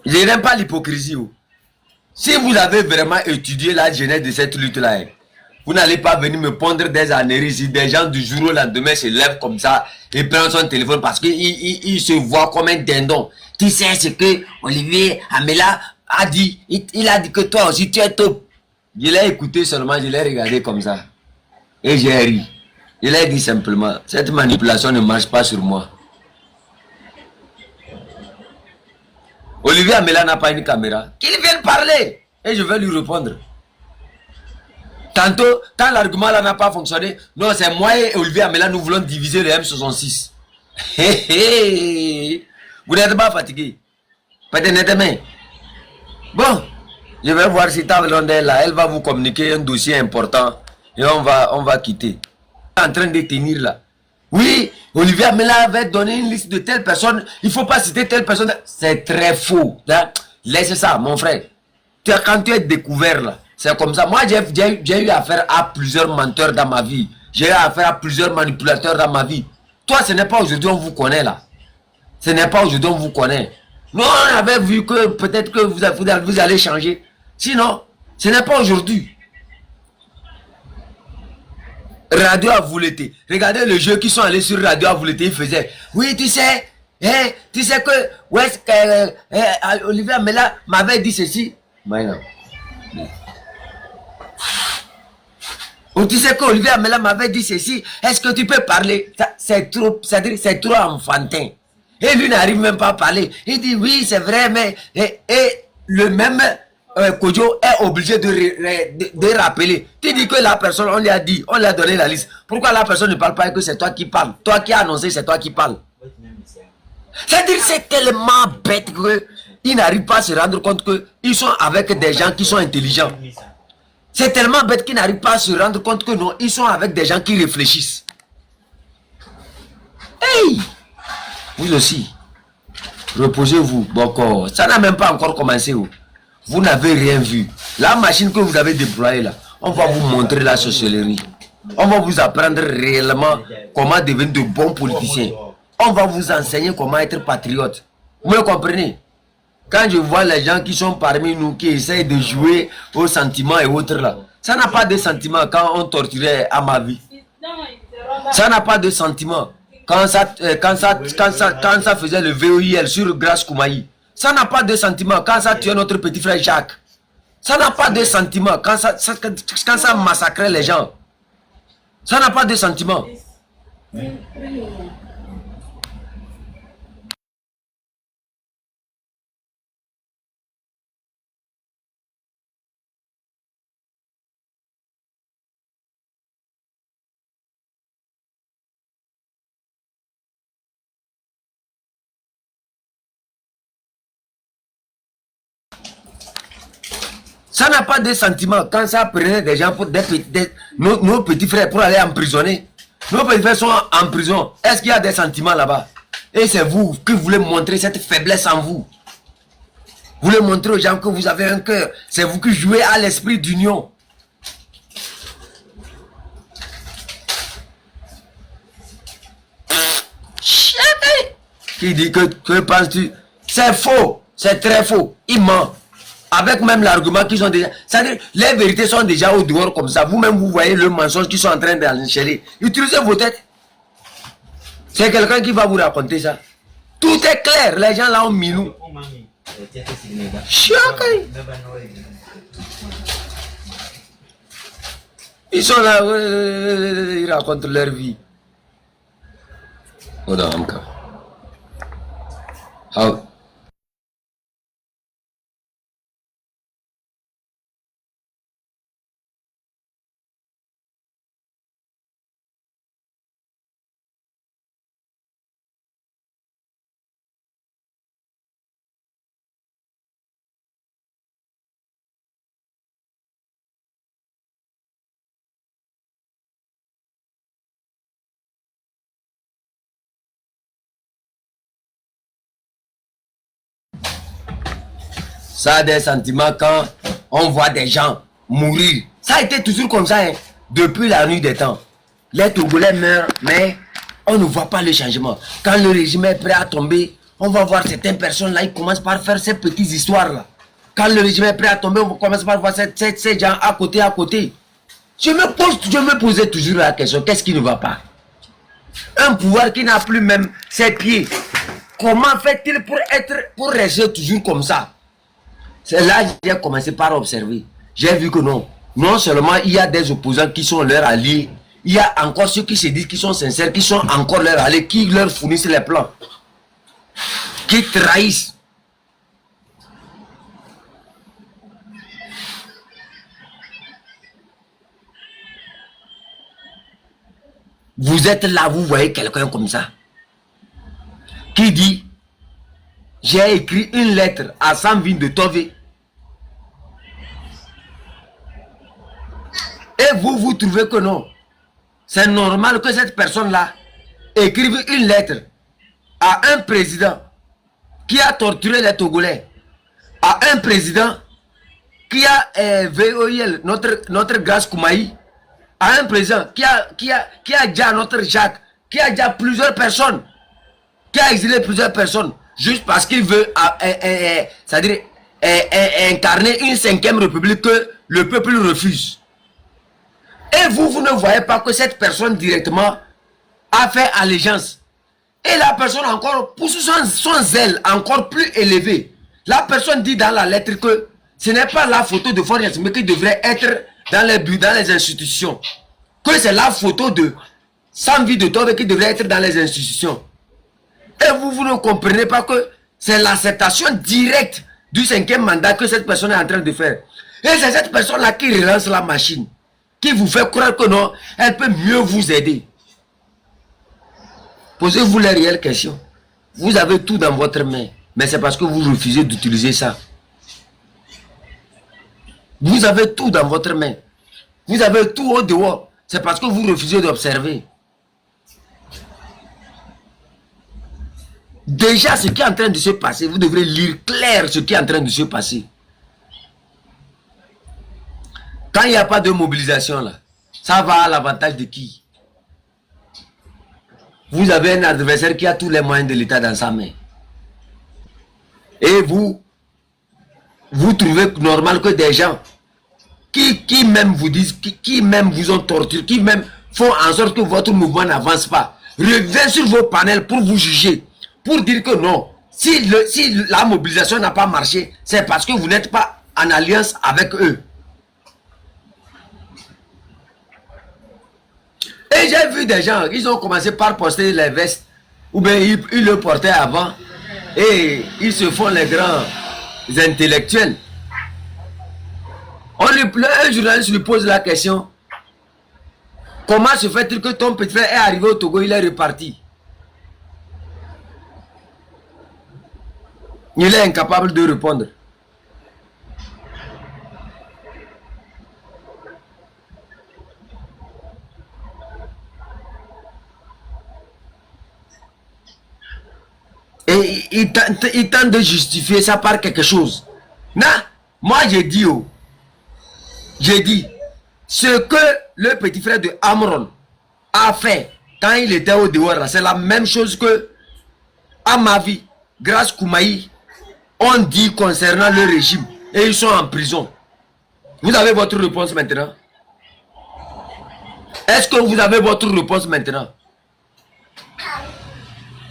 Je n'aime pas l'hypocrisie. Si vous avez vraiment étudié la genèse de cette lutte-là, vous n'allez pas venir me pondre des anéries. Des gens du jour au lendemain se lèvent comme ça et prennent son téléphone parce qu'il se voit comme un dindon. Tu sais ce que Olivier Amela a dit. Il a dit que toi aussi tu es top. Je l'ai écouté seulement, je l'ai regardé comme ça. Et j'ai ri. Je l'ai dit simplement, cette manipulation ne marche pas sur moi. Olivier Amela n'a pas une caméra. Qu'il vienne parler et je vais lui répondre. Tantôt, quand l'argument là n'a pas fonctionné, non, c'est moi et Olivier Amela, nous voulons diviser le M66. Vous n'êtes pas fatigué? Peut-être demain. Bon, je vais voir si Table est là. Elle va vous communiquer un dossier important et on va quitter. En train de tenir là. Oui, Olivier Amela avait donné une liste de telles personnes. Il ne faut pas citer telle personne. C'est très faux. Laisse ça, mon frère. Quand tu es découvert là, c'est comme ça. Moi, j'ai eu affaire à plusieurs menteurs dans ma vie. J'ai eu affaire à plusieurs manipulateurs dans ma vie. Toi, ce n'est pas aujourd'hui on vous connaît là. Ce n'est pas aujourd'hui on vous connaît. Nous, on avait vu que peut-être que vous allez changer. Sinon, ce n'est pas aujourd'hui. Radio Avouleté. Regardez le jeu qui sont allés sur Radio Avouleté. Ils faisaient. Oui, tu sais que Olivier Amela m'avait dit ceci. Mais non. Ou tu sais que Olivier Amela m'avait dit ceci. Est-ce que tu peux parler? C'est trop enfantin. Et lui n'arrive même pas à parler. Il dit oui, c'est vrai, mais et le même Kodjo est obligé de rappeler. Tu dis que la personne, on lui a dit, on lui a donné la liste. Pourquoi la personne ne parle pas et que c'est toi qui parles? Toi qui as annoncé, c'est toi qui parles. C'est-à-dire c'est tellement bête qu'ils n'arrivent pas à se rendre compte qu'ils sont avec des gens qui sont intelligents. C'est tellement bête qu'ils n'arrivent pas à se rendre compte que non, ils sont avec des gens qui réfléchissent. Hey! Vous aussi, reposez-vous, bon, ça n'a même pas encore commencé. Vous n'avez rien vu. La machine que vous avez déployée là, on va vous montrer la sorcellerie. On va vous apprendre réellement comment devenir de bons politiciens. On va vous enseigner comment être patriote. Vous me comprenez? Quand je vois les gens qui sont parmi nous, qui essayent de jouer aux sentiments et autres là, ça n'a pas de sentiments quand on torturait à ma vie. Ça n'a pas de sentiments. Quand ça faisait le VOIL sur Grace Koumaï, ça n'a pas de sentiment. Quand ça tuait notre petit frère Jacques, ça n'a pas de sentiment. Quand ça massacrait les gens, ça n'a pas de sentiment. Ça n'a pas de sentiment quand ça prenait des gens pour nos petits frères pour aller emprisonner. Nos petits frères sont en prison. Est-ce qu'il y a des sentiments là-bas? Et c'est vous qui voulez montrer cette faiblesse en vous. Vous voulez montrer aux gens que vous avez un cœur. C'est vous qui jouez à l'esprit d'union. Qui dit que penses-tu? C'est faux. C'est très faux. Il ment. Avec même l'argument qu'ils ont déjà... C'est-à-dire, les vérités sont déjà au dehors comme ça. Vous-même, vous voyez le mensonge qu'ils sont en train d'enchaîner. Utilisez vos têtes. C'est quelqu'un qui va vous raconter ça. Tout est clair. Les gens là ont mis nous. Ils sont là, ils racontent leur vie. Hold on, I'm coming. How? Ça a des sentiments quand on voit des gens mourir. Ça a été toujours comme ça, hein, depuis la nuit des temps. Les Togolais meurent, mais on ne voit pas le changement. Quand le régime est prêt à tomber, on va voir certaines personnes là, ils commencent par faire ces petites histoires là. Quand le régime est prêt à tomber, on commence par voir ces gens à côté, à côté. Je me posais toujours la question, qu'est-ce qui ne va pas? Un pouvoir qui n'a plus même ses pieds. Comment fait-il pour rester toujours comme ça? C'est là que j'ai commencé par observer. J'ai vu que non. Non seulement il y a des opposants qui sont leurs alliés, il y a encore ceux qui se disent qui sont sincères, qui sont encore leurs alliés, qui leur fournissent les plans, qui trahissent. Vous êtes là, vous voyez quelqu'un comme ça, qui dit, j'ai écrit une lettre à Samvin de Tové. Et vous trouvez que non. C'est normal que cette personne-là écrive une lettre à un président qui a torturé les Togolais, à un président qui a VOIL, notre Grâce Koumaï, à un président qui a déjà notre Jacques, qui a déjà plusieurs personnes, qui a exilé plusieurs personnes, juste parce qu'il veut c'est-à-dire incarner une 5e république que le peuple refuse. Et vous ne voyez pas que cette personne directement a fait allégeance. Et la personne encore pousse son zèle encore plus élevé. La personne dit dans la lettre que ce n'est pas la photo de Faure Gnassingbé qui devrait être dans les buts, dans les institutions. Que c'est la photo de Samvin de Tové qui devrait être dans les institutions. Et vous ne comprenez pas que c'est l'acceptation directe du 5e mandat que cette personne est en train de faire. Et c'est cette personne-là qui relance la machine, qui vous fait croire que non, elle peut mieux vous aider. Posez-vous les réelles questions. Vous avez tout dans votre main, mais c'est parce que vous refusez d'utiliser ça. Vous avez tout dans votre main. Vous avez tout au dehors. C'est parce que vous refusez d'observer. Déjà, ce qui est en train de se passer, vous devrez lire clair ce qui est en train de se passer. Quand il n'y a pas de mobilisation là, ça va à l'avantage de qui? Vous avez un adversaire qui a tous les moyens de l'État dans sa main. Et vous trouvez normal que des gens qui même vous disent, qui même vous ont torturé, qui même font en sorte que votre mouvement n'avance pas, reviennent sur vos panels pour vous juger, pour dire que non, si la mobilisation n'a pas marché, c'est parce que vous n'êtes pas en alliance avec eux. Et j'ai vu des gens, ils ont commencé par poster les vestes, ou bien ils le portaient avant, et ils se font les grands intellectuels. Un journaliste lui pose la question, comment se fait-il que ton petit frère est arrivé au Togo, il est reparti? Il est incapable de répondre. Et il tente de justifier ça par quelque chose. Non, moi j'ai dit, ce que le petit frère de Amron a fait quand il était au dehors, c'est la même chose que à ma vie, Grâce Koumaï, on dit concernant le régime et ils sont en prison. Vous avez votre réponse maintenant? Est-ce que vous avez votre réponse maintenant?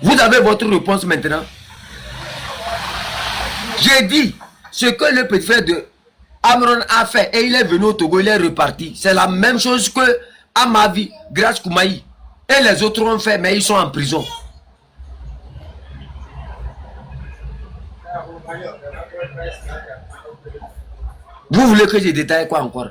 Vous avez votre réponse maintenant? J'ai dit ce que le petit frère de Amron a fait et il est venu au Togo, il est reparti. C'est la même chose que à ma vie, Grâce Koumaï. Et les autres ont fait, mais ils sont en prison. Vous voulez que je détaille quoi encore?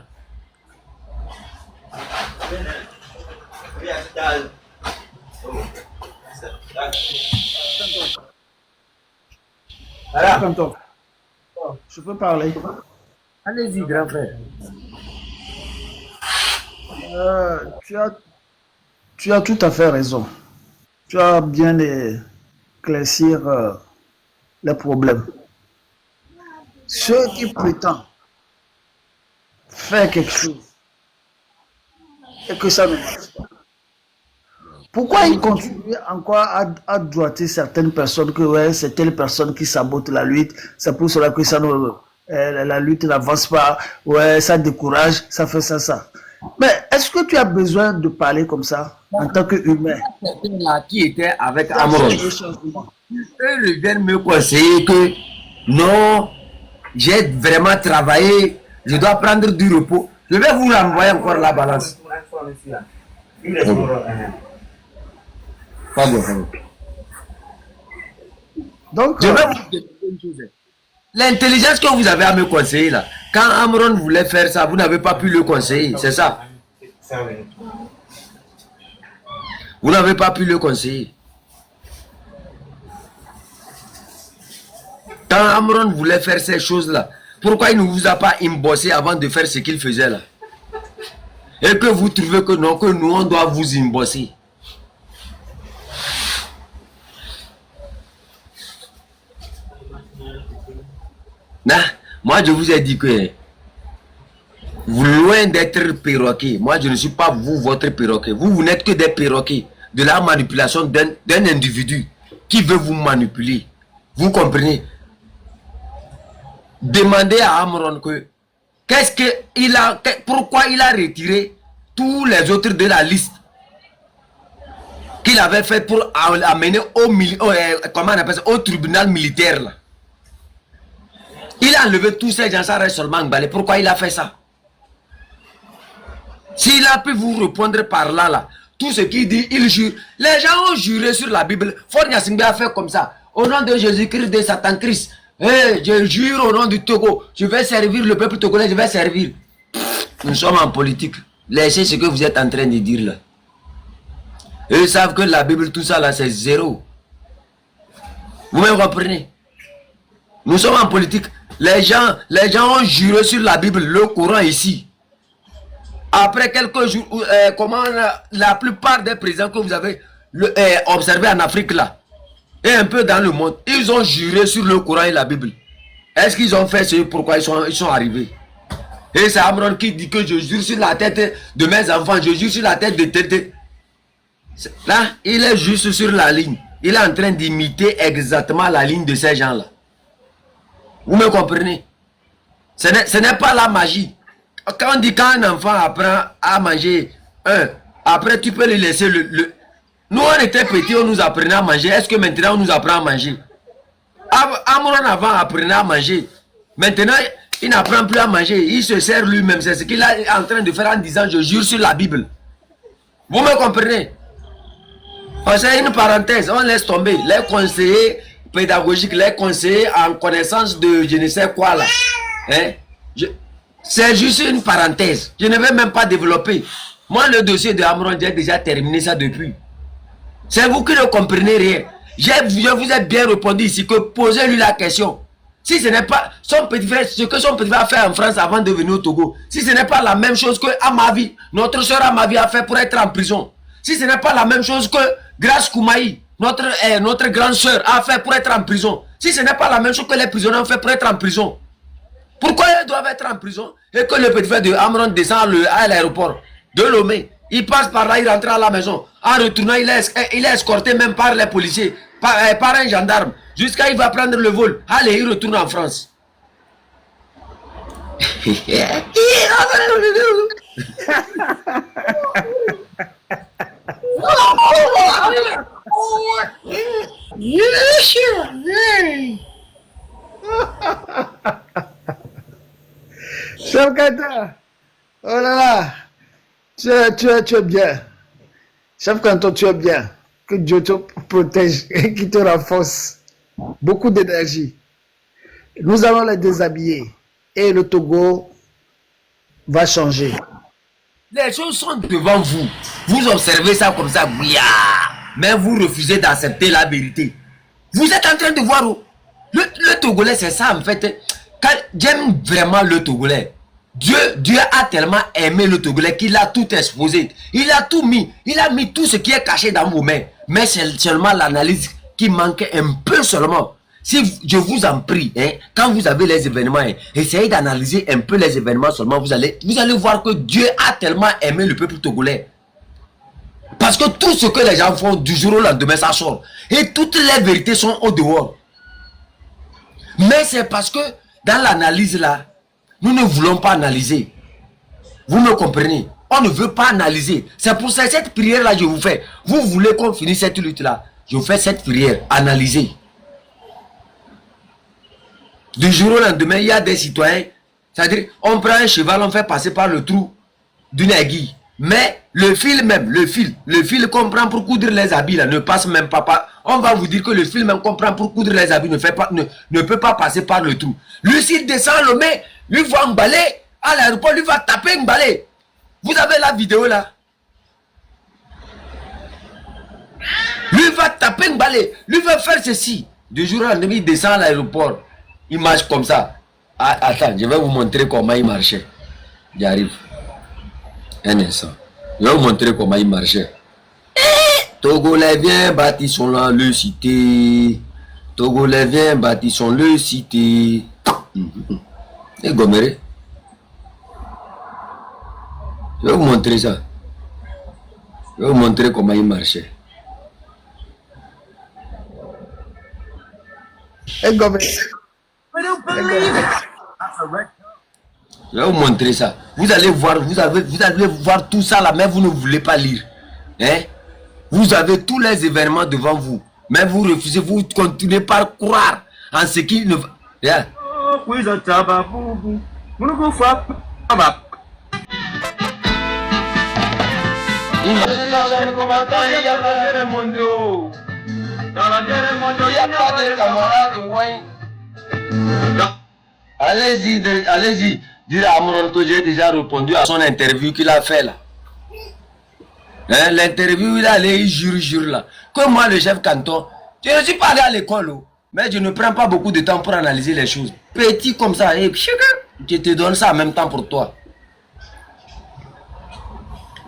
Tonton, je peux parler? Allez-y, grand frère. Tu as tout à fait raison. Tu as bien éclaircir les problèmes. ceux qui prétendent faire quelque chose et que ça ne marche pas. Pourquoi ils continuent encore à droiter certaines personnes que ouais, c'est telle personne qui sabote la lutte, c'est pour cela que la lutte n'avance pas, ouais, ça décourage, ça fait ça. Mais est-ce que tu as besoin de parler comme ça en tant qu'humain? Qui était avec Amron, eux viennent me conseiller que non, j'ai vraiment travaillé, je dois prendre du repos. Je vais vous renvoyer encore la balance. Donc, je vais vous dire une chose. L'intelligence que vous avez à me conseiller là, quand Amron voulait faire ça, vous n'avez pas pu le conseiller, c'est ça? Vous n'avez pas pu le conseiller. Quand Amron voulait faire ces choses-là, pourquoi il ne vous a pas imbossé avant de faire ce qu'il faisait là? Et que vous trouvez que non, que nous on doit vous imbosser. Non, moi je vous ai dit que vous loin d'être perroquet, moi je ne suis pas vous votre perroquet. Vous n'êtes que des perroquets de la manipulation d'un individu qui veut vous manipuler. Vous comprenez? Demandez à Amron que pourquoi il a retiré tous les autres de la liste qu'il avait fait pour amener au tribunal militaire là. Il a enlevé tous ces gens, ça reste seulement emballé. Pourquoi il a fait ça? S'il a pu vous répondre par là, tout ce qu'il dit, il jure. Les gens ont juré sur la Bible. Fornia Singbe a fait comme ça. Au nom de Jésus-Christ, de Satan-Christ. Je jure au nom du Togo. Je vais servir le peuple togolais, je vais servir. Nous sommes en politique. Laissez ce que vous êtes en train de dire là. Eux savent que la Bible, tout ça là, c'est zéro. Vous me comprenez? Nous sommes en politique. Les gens ont juré sur la Bible, le Coran ici. Après quelques jours, la plupart des présidents que vous avez observés en Afrique là, et un peu dans le monde, ils ont juré sur le Coran et la Bible. Est-ce qu'ils ont fait ce pourquoi ils sont arrivés? Et c'est Amron qui dit que je jure sur la tête de mes enfants, je jure sur la tête de Tété. Là, il est juste sur la ligne. Il est en train d'imiter exactement la ligne de ces gens-là. Vous me comprenez? Ce n'est pas la magie. Quand on dit quand un enfant apprend à manger, après tu peux le laisser Nous on était petits, on nous apprenait à manger. Est-ce que maintenant on nous apprend à manger? Amron avant apprenait à manger. Maintenant, il n'apprend plus à manger. Il se sert lui-même. C'est ce qu'il est en train de faire en disant je jure sur la Bible. Vous me comprenez? C'est une parenthèse, on laisse tomber. Les conseillers pédagogiques, les conseillers en connaissance de je ne sais quoi là. C'est juste une parenthèse. Je ne vais même pas développer. Moi, le dossier de Amron, j'ai déjà terminé ça depuis. C'est vous qui ne comprenez rien. Je vous ai bien répondu ici que posez-lui la question. Si ce n'est pas son petit frère, ce que son petit frère a fait en France avant de venir au Togo, si ce n'est pas la même chose que Amavi, notre soeur Amavi a fait pour être en prison, si ce n'est pas la même chose que Grace Koumaï, notre grande soeur a fait pour être en prison, si ce n'est pas la même chose que les prisonniers ont fait pour être en prison, pourquoi ils doivent être en prison et que le petit frère de Amron descend à l'aéroport de Lomé, il passe par là, il rentre à la maison, en retournant il est escorté même par les policiers, par un gendarme, jusqu'à il va prendre le vol, allez, il retourne en France. Chef Kanta, oh là là, tu es bien. Chef Kanton, tu es bien. Que Dieu te protège et qu'il te renforce. Beaucoup d'énergie. Nous allons les déshabiller et le Togo va changer. Les choses sont devant vous. Vous observez ça comme ça, mais vous refusez d'accepter la vérité. Vous êtes en train de voir où le Togolais, c'est ça en fait. J'aime vraiment le Togolais. Dieu a tellement aimé le Togolais qu'il a tout exposé. Il a tout mis. Il a mis tout ce qui est caché dans vos mains. Mais c'est seulement l'analyse qui manquait un peu seulement. Si je vous en prie, hein, quand vous avez les événements, hein, essayez d'analyser un peu les événements seulement. Vous allez voir que Dieu a tellement aimé le peuple togolais. Parce que tout ce que les gens font du jour au lendemain, ça sort. Et toutes les vérités sont au dehors. Mais c'est parce que dans l'analyse là, nous ne voulons pas analyser. Vous me comprenez? On ne veut pas analyser. C'est pour ça cette prière là je vous fais. Vous voulez qu'on finisse cette lutte là? Je vous fais cette prière. Analysez. Du jour au lendemain, il y a des citoyens. C'est-à-dire, on prend un cheval, on fait passer par le trou d'une aiguille. Mais le fil même, le fil qu'on prend pour coudre les habits là, ne passe même pas. On va vous dire que le fil même qu'on prend pour coudre les habits ne peut pas passer par le trou. Lui, s'il descend le met, lui va emballer à l'aéroport, lui va taper emballer. Vous avez la vidéo là. Lui va taper emballer. Lui va faire ceci. Du jour au lendemain, il descend à l'aéroport. Il marche comme ça. Ah, attends, je vais vous montrer comment il marchait. J'arrive. Un instant. Je vais vous montrer comment il marchait. Togolais viens, bâtissons là le cité. Togolais viens, bâtissons le cité. Et Goméré. Je vais vous montrer ça. Je vais vous montrer comment il marchait. Et Goméré. Je vais vous montrer ça. Vous allez voir, vous allez voir tout ça là, mais vous ne voulez pas lire. Hein? Vous avez tous les événements devant vous, mais vous refusez, vous continuez par croire en ce qui ne va. Yeah. Allez-y, allez-y. Dire à Moronto, j'ai déjà répondu à son interview qu'il a fait là. Hein, l'interview, il est allé, il jure là. Comme moi, le chef canton, je ne suis pas allé à l'école, mais je ne prends pas beaucoup de temps pour analyser les choses. Petit comme ça, et je te donne ça en même temps pour toi.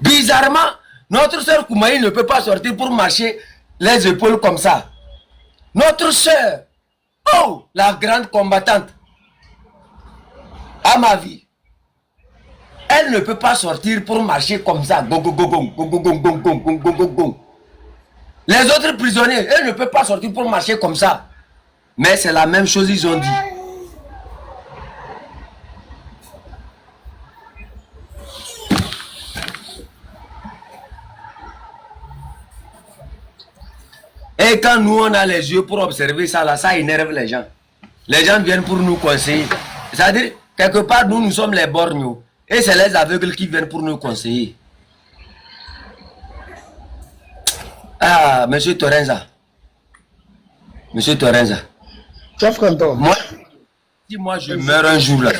Bizarrement, notre soeur Koumaï ne peut pas sortir pour marcher les épaules comme ça. Notre soeur, oh, la grande combattante, à ma vie, elle ne peut pas sortir pour marcher comme ça. Les autres prisonniers, elles ne peuvent pas sortir pour marcher comme ça. Mais c'est la même chose, ils ont dit. Et quand nous on a les yeux pour observer ça, là, ça énerve les gens. Les gens viennent pour nous conseiller. C'est-à-dire, quelque part, nous sommes les borgnes. Et c'est les aveugles qui viennent pour nous conseiller. Ah, monsieur Torenza. Monsieur Torenza. Chef canton. Moi, si moi je meurs un jour là,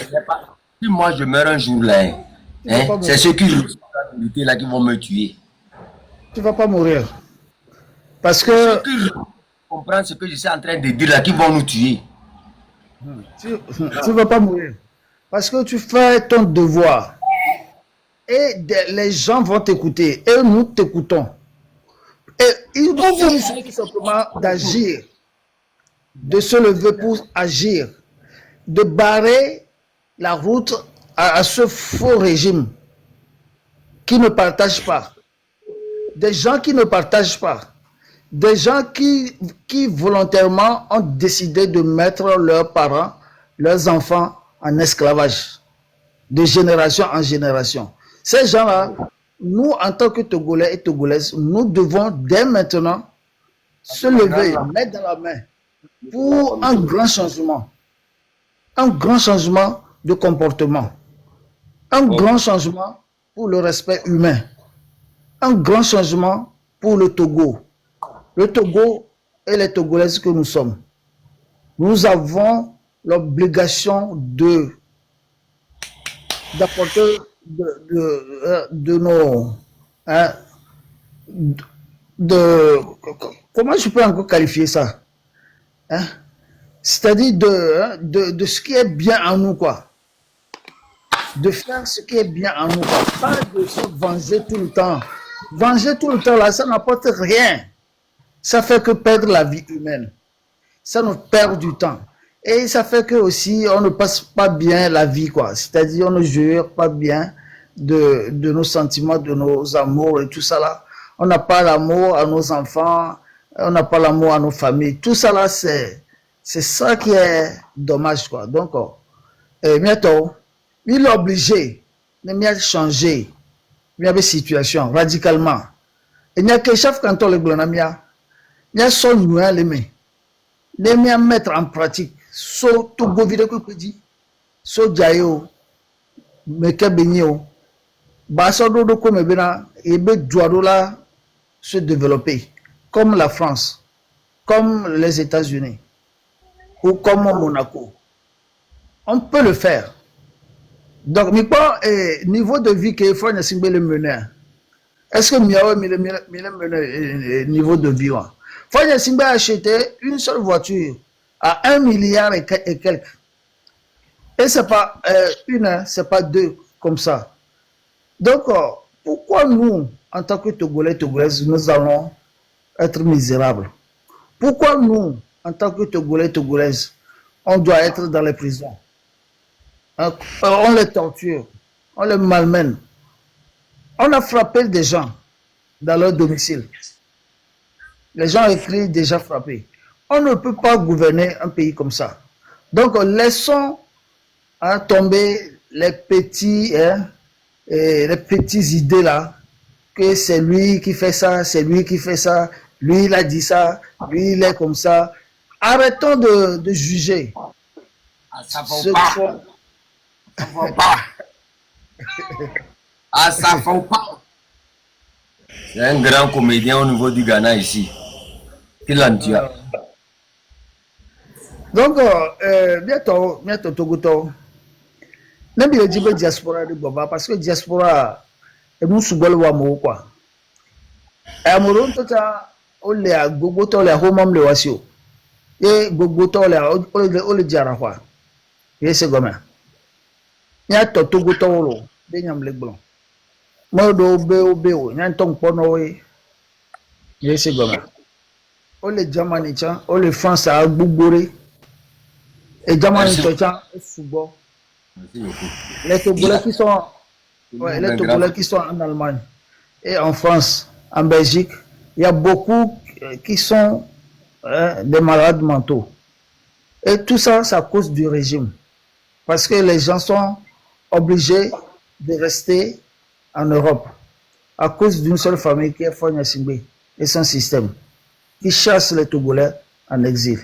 si moi je meurs un jour là, hein, c'est ceux qui là qui vont me tuer. Tu ne vas pas mourir. Parce que... Ceux qui comprennent ce que je suis en train de dire là, qui vont nous tuer. Tu ne vas pas mourir. Parce que tu fais ton devoir. Et les gens vont t'écouter. Et nous t'écoutons. Et il suffit tout simplement d'agir. De se lever pour agir. De barrer la route à ce faux régime qui ne partage pas. Des gens qui ne partagent pas. Des gens qui volontairement ont décidé de mettre leurs parents, leurs enfants en esclavage, de génération en génération. Ces gens-là, nous, en tant que Togolais et Togolaises, nous devons dès maintenant se lever, mettre dans la main pour un grand changement de comportement, un grand changement pour le respect humain, un grand changement pour le Togo. Le Togo et les Togolaises que nous sommes, nous avons l'obligation d'apporter de nos... Hein, comment je peux encore qualifier ça? Hein? C'est-à-dire de ce qui est bien en nous, quoi. De faire ce qui est bien en nous, quoi. Pas de se venger tout le temps. Venger tout le temps, là, ça n'apporte rien. Ça fait que perdre la vie humaine. Ça nous perd du temps. Et ça fait que aussi, on ne passe pas bien la vie, quoi. C'est-à-dire, on ne jure pas bien de nos sentiments, de nos amours et tout ça là. On n'a pas l'amour à nos enfants, on n'a pas l'amour à nos familles. Tout ça là, c'est ça qui est dommage, quoi. Donc, bientôt, il est obligé de changer la situation radicalement. Il n'y a que chef canton le Glonamia. Il y a son noué les mains. Les mains mettre en pratique. So tout govide que dit. So jayo. Meke benyo. Baso do comme bena. Ebe douadola se développer. Comme la France. Comme les États-Unis. Ou comme Monaco. On peut le faire. Donc, niveau de vie que faut le mener. Est-ce que miaou niveau de vie? Faut acheter une seule voiture à 1 milliard et quelques. Et c'est pas une, c'est pas deux comme ça. Donc, pourquoi nous, en tant que Togolais, Togolaises, nous allons être misérables? Pourquoi nous, en tant que Togolais, Togolaises, on doit être dans les prisons? On les torture, on les malmène. On a frappé des gens dans leur domicile. Les gens écrits déjà frappés. On ne peut pas gouverner un pays comme ça. Donc, laissons tomber les petites idées là, que c'est lui qui fait ça, c'est lui qui fait ça, lui il a dit ça, lui il est comme ça. Arrêtons de juger. Ça ne pas. Ça ne pas. Ah, ça ne faut pas. C'est un grand comédien au niveau du Ghana ici. Qu'il en tue. Donc, bientôt, Togoto. Même il dit que diaspora de Boba, parce que diaspora est mon soubol ou amour, quoi. Et amour, tout ça, on l'a gogoto, le homam le wasio. Et gogoto, on le diara, quoi. Et c'est comme ça. Il y a Togoto, benyam le blanc. Modo beo, il y a un ton ponoé. Et c'est comme ça. On les Jamanichans, on les France à Boubouré. Et Jamanichans, football. Les Togolais qui sont, les Togolais qui sont en Allemagne et en France, en Belgique, il y a beaucoup qui sont des malades mentaux. Et tout ça, c'est à cause du régime. Parce que les gens sont obligés de rester en Europe à cause d'une seule famille qui est Fonya Singbe et son système qui chasse les Togolais en exil.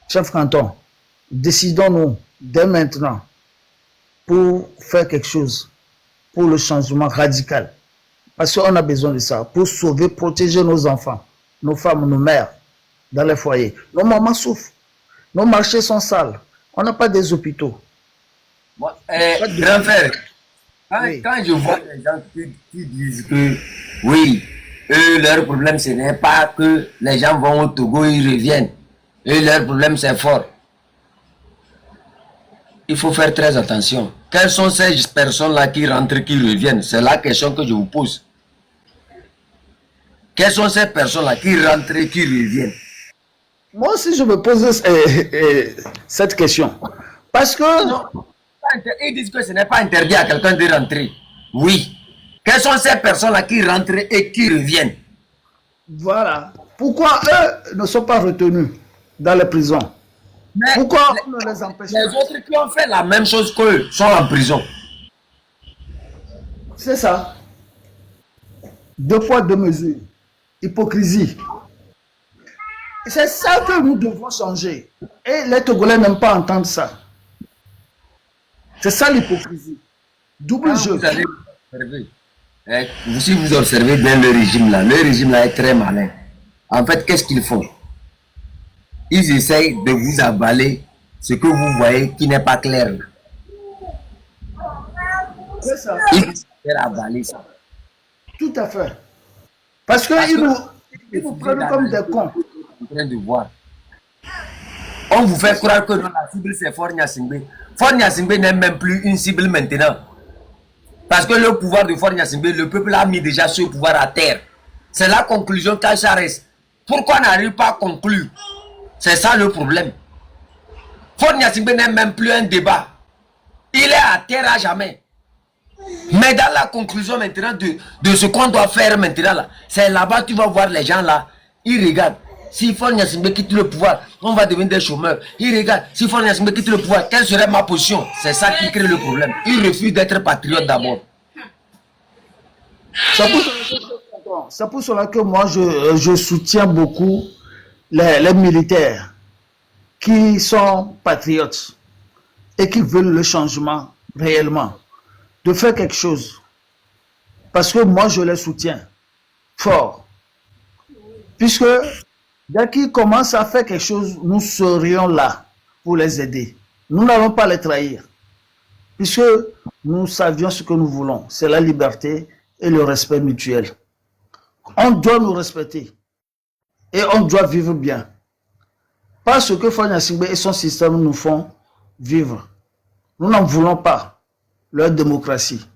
Chef canton, décidons-nous dès maintenant pour faire quelque chose pour le changement radical. Parce qu'on a besoin de ça pour sauver, protéger nos enfants, nos femmes, nos mères dans les foyers. Nos mamans souffrent. Nos marchés sont sales. On n'a pas des hôpitaux. Bon, grand frère, quand je vois les gens qui disent que oui, eux, leur problème, ce n'est pas que les gens vont au Togo, ils reviennent. Eux, leur problème, c'est fort. Il faut faire très attention. Quelles sont ces personnes-là qui rentrent, qui reviennent? C'est la question que je vous pose. Quelles sont ces personnes-là qui rentrent, qui reviennent? Moi aussi, je me pose cette question. Parce que... Non, ils disent que ce n'est pas interdit à quelqu'un de rentrer. Oui. Quelles sont ces personnes-là qui rentrent et qui reviennent? Voilà. Pourquoi eux ne sont pas retenus dans les prisons? Mais pourquoi on ne les empêche pas? Les autres qui ont fait la même chose qu'eux sont en prison. C'est ça. Deux poids, deux mesures. Hypocrisie. C'est ça que nous devons changer. Et les Togolais n'aiment pas entendre ça. C'est ça l'hypocrisie. Double jeu. Vous allez observer. Si vous observez bien le régime là est très malin. En fait, qu'est-ce qu'ils font? Ils essayent de vous avaler ce que vous voyez qui n'est pas clair. C'est ça. Ils essaient d'avaler ça. Tout à fait. Parce qu'ils nous prennent comme des cons. En train de voir. On vous fait croire que la cible c'est Faure Gnassingbé. Faure Gnassingbé n'est même plus une cible maintenant. Parce que le pouvoir de Faure Gnassingbé, le peuple a mis déjà ce pouvoir à terre. C'est la conclusion qu'Acha reste. Pourquoi on n'arrive pas à conclure? C'est ça le problème. Faure Gnassingbé n'est même plus un débat. Il est à terre à jamais. Mais dans la conclusion maintenant de ce qu'on doit faire maintenant là, c'est là-bas tu vas voir les gens là, ils regardent. Si Faure Gnassingbé quitte le pouvoir, on va devenir des chômeurs. Ils regardent. Si Faure Gnassingbé quitte le pouvoir, quelle serait ma position? C'est ça qui crée le problème. Ils refusent d'être patriotes d'abord. C'est pour cela que moi je soutiens beaucoup les militaires qui sont patriotes et qui veulent le changement réellement, de faire quelque chose. Parce que moi je les soutiens fort. Puisque dès qu'ils commencent à faire quelque chose, nous serions là pour les aider. Nous n'allons pas les trahir. Puisque nous savions ce que nous voulons, c'est la liberté et le respect mutuel. On doit nous respecter et on doit vivre bien. Pas ce que Faure Gnassingbé et son système nous font vivre. Nous n'en voulons pas leur démocratie.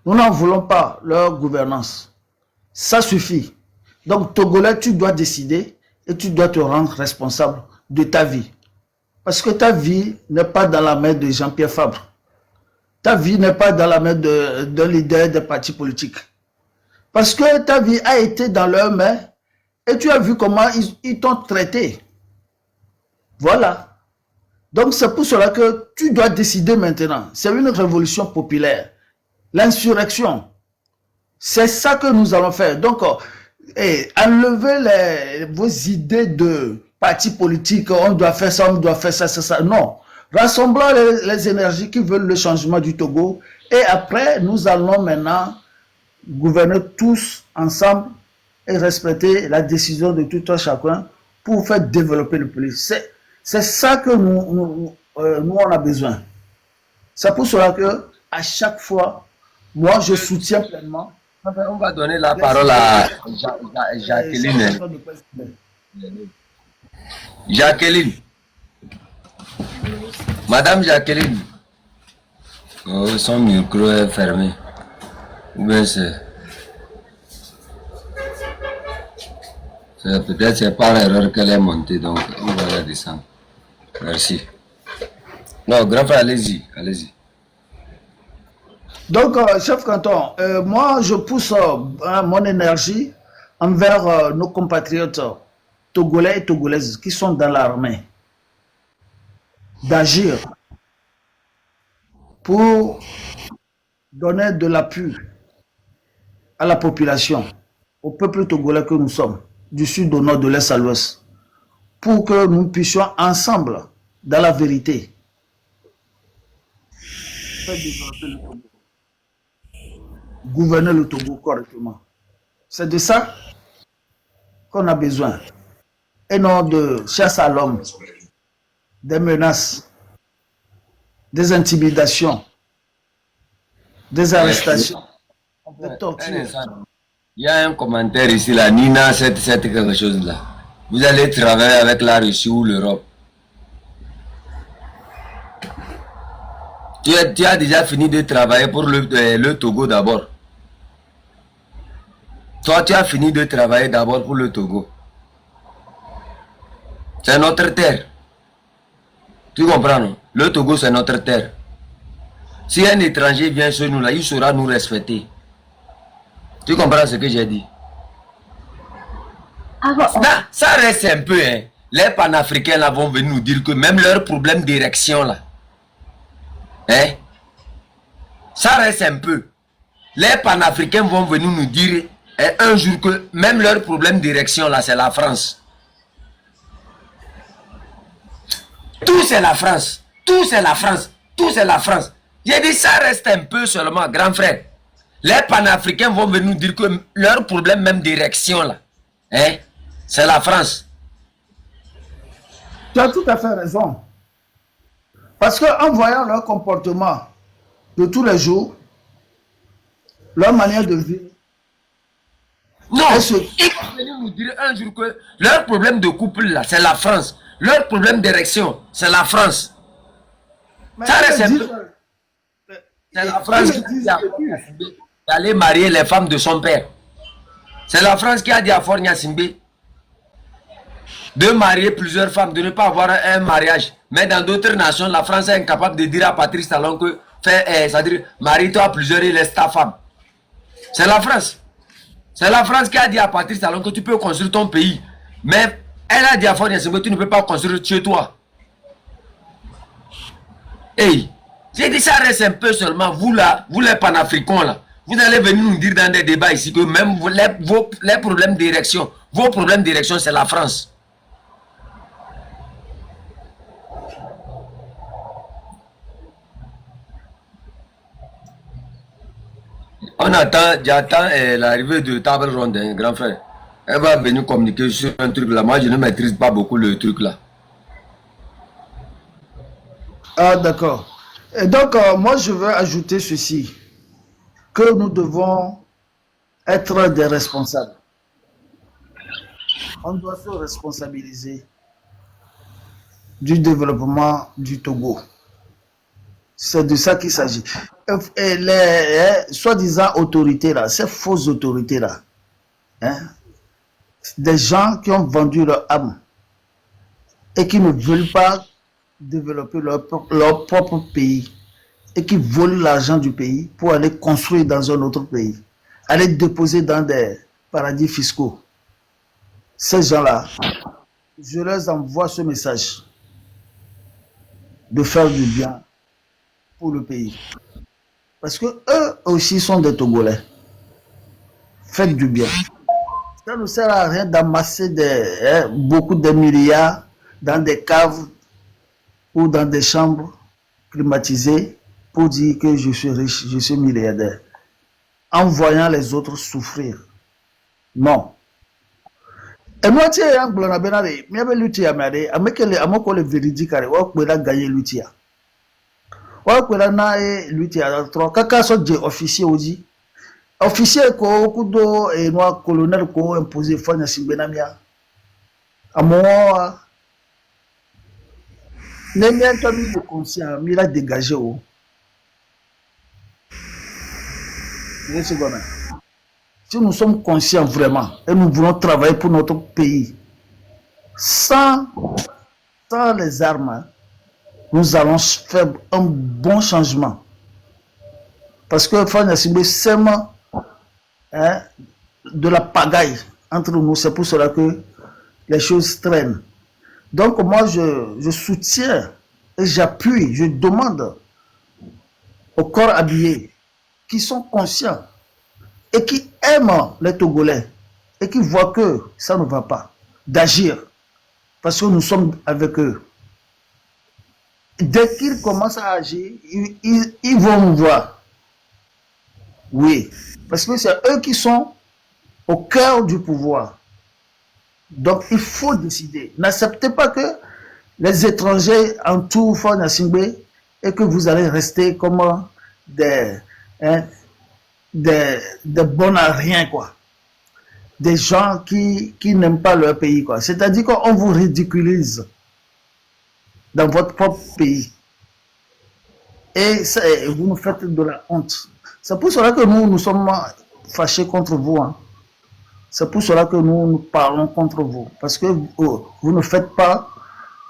Nous n'en voulons pas leur gouvernance. Ça suffit. Donc, Togolais, tu dois décider et tu dois te rendre responsable de ta vie. Parce que ta vie n'est pas dans la main de Jean-Pierre Fabre. Ta vie n'est pas dans la main d'un leader des partis politiques. Parce que ta vie a été dans leurs mains et tu as vu comment ils t'ont traité. Voilà. Donc c'est pour cela que tu dois décider maintenant. C'est une révolution populaire. L'insurrection. C'est ça que nous allons faire. Donc, enlevez vos idées de partis politiques. On doit faire ça, on doit faire ça, c'est ça. Non. Rassemblons les énergies qui veulent le changement du Togo. Et après, nous allons maintenant gouverner tous ensemble et respecter la décision de tout un chacun pour faire développer le pays. C'est ça que nous on a besoin. C'est pour cela que à chaque fois, moi je soutiens pleinement. On va donner la parole à Jacqueline. Jacqueline. Madame Jacqueline. Oh, son micro est fermé. Ou bien peut-être c'est par erreur qu'elle est montée, donc on va la descendre. Merci. Non, grand frère, allez-y, allez-y. Donc, chef canton, moi je pousse mon énergie envers nos compatriotes togolais et togolaises qui sont dans l'armée d'agir pour donner de l'appui à la population, au peuple togolais que nous sommes, du sud au nord, de l'est à l'ouest, pour que nous puissions ensemble, dans la vérité, faire développer le Togo, gouverner le Togo correctement. C'est de ça qu'on a besoin, et non de chasse à l'homme, des menaces, des intimidations, des arrestations, des tortures. Il y a un commentaire ici, là, Nina, c'est quelque chose là. Vous allez travailler avec la Russie ou l'Europe. Tu as déjà fini de travailler pour le Togo d'abord. Toi, tu as fini de travailler d'abord pour le Togo. C'est notre terre. Tu comprends, non? Le Togo, c'est notre terre. Si un étranger vient chez nous, là, il saura nous respecter. Tu comprends ce que j'ai dit? Ça reste un peu, hein. Les panafricains là vont venir nous dire que même leur problème d'érection là, hein, ça reste un peu. Les panafricains vont venir nous dire un jour que même leur problème d'érection là, c'est la France. Tout c'est la France. Tout c'est la France. Tout c'est la France. J'ai dit ça reste un peu seulement, grand frère. Les panafricains vont venir nous dire que leur problème même d'érection là, hein, c'est la France. Tu as tout à fait raison. Parce qu'en voyant leur comportement de tous les jours, leur manière de vivre, non, ils vont venir nous dire un jour que leur problème de couple là, c'est la France. Leur problème d'érection, c'est la France. mais Ça reste un peu. C'est la France qui a d'aller marier les femmes de son père. C'est la France qui a dit à Faure Gnassingbé de marier plusieurs femmes, de ne pas avoir un mariage. Mais dans d'autres nations, la France est incapable de dire à Patrice Talon que c'est-à-dire marie-toi plusieurs et laisse ta femme. C'est la France. C'est la France qui a dit à Patrice Talon que tu peux construire ton pays. Mais elle a dit à Fonia que tu ne peux pas construire chez toi. Hey, j'ai dit ça reste un peu seulement. Vous là, vous les panafricains là, vous allez venir nous dire dans des débats ici que même les problèmes d'érection, vos problèmes d'érection, c'est la France. On attend, j'attends l'arrivée de Table Ronde, hein, grand frère. Elle va venir communiquer sur un truc là. Moi, je ne maîtrise pas beaucoup le truc là. Ah, d'accord. Et donc, moi, je veux ajouter ceci, que nous devons être des responsables. On doit se responsabiliser du développement du Togo. C'est de ça qu'il s'agit. Et les soi-disant autorités là, ces fausses autorités là, hein, des gens qui ont vendu leur âme et qui ne veulent pas développer leur propre pays et qui volent l'argent du pays pour aller construire dans un autre pays, aller déposer dans des paradis fiscaux. Ces gens-là, je leur envoie ce message de faire du bien pour le pays. Parce que eux aussi sont des Togolais. Faites du bien. Ça ne sert à rien d'amasser beaucoup de milliards dans des caves ou dans des chambres climatisées pour dire que je suis riche, je suis milliardaire, en voyant les autres souffrir. Non. Et moi, tu sais, Anglais, na benare, mi abe lutti amade, amekele amoko le véridique, wa kwela gagner lutti. Wa kwela na lutti a trop. Kaka so je officier oji. Officier ko kudo e no colonel ko imposer fanya simbena mia. Amoa ne mi entomi de conscient, mi la dégager o. Si nous sommes conscients vraiment et nous voulons travailler pour notre pays, sans les armes, nous allons faire un bon changement. Parce que c'est seulement de la pagaille entre nous, c'est pour cela que les choses traînent. Donc moi, je soutiens et j'appuie, je demande aux corps habillés qui sont conscients et qui aiment les Togolais et qui voient que ça ne va pas, d'agir, parce que nous sommes avec eux. Dès qu'ils commencent à agir, ils vont nous voir. Oui, parce que c'est eux qui sont au cœur du pouvoir. Donc il faut décider. N'acceptez pas que les étrangers entourent Fona Singbe et que vous allez rester comme des bons à rien, quoi. Des gens qui n'aiment pas leur pays, quoi. C'est-à-dire qu'on vous ridiculise dans votre propre pays. Et vous nous faites de la honte. C'est pour cela que nous sommes fâchés contre vous. Hein. C'est pour cela que nous parlons contre vous. Parce que vous ne faites pas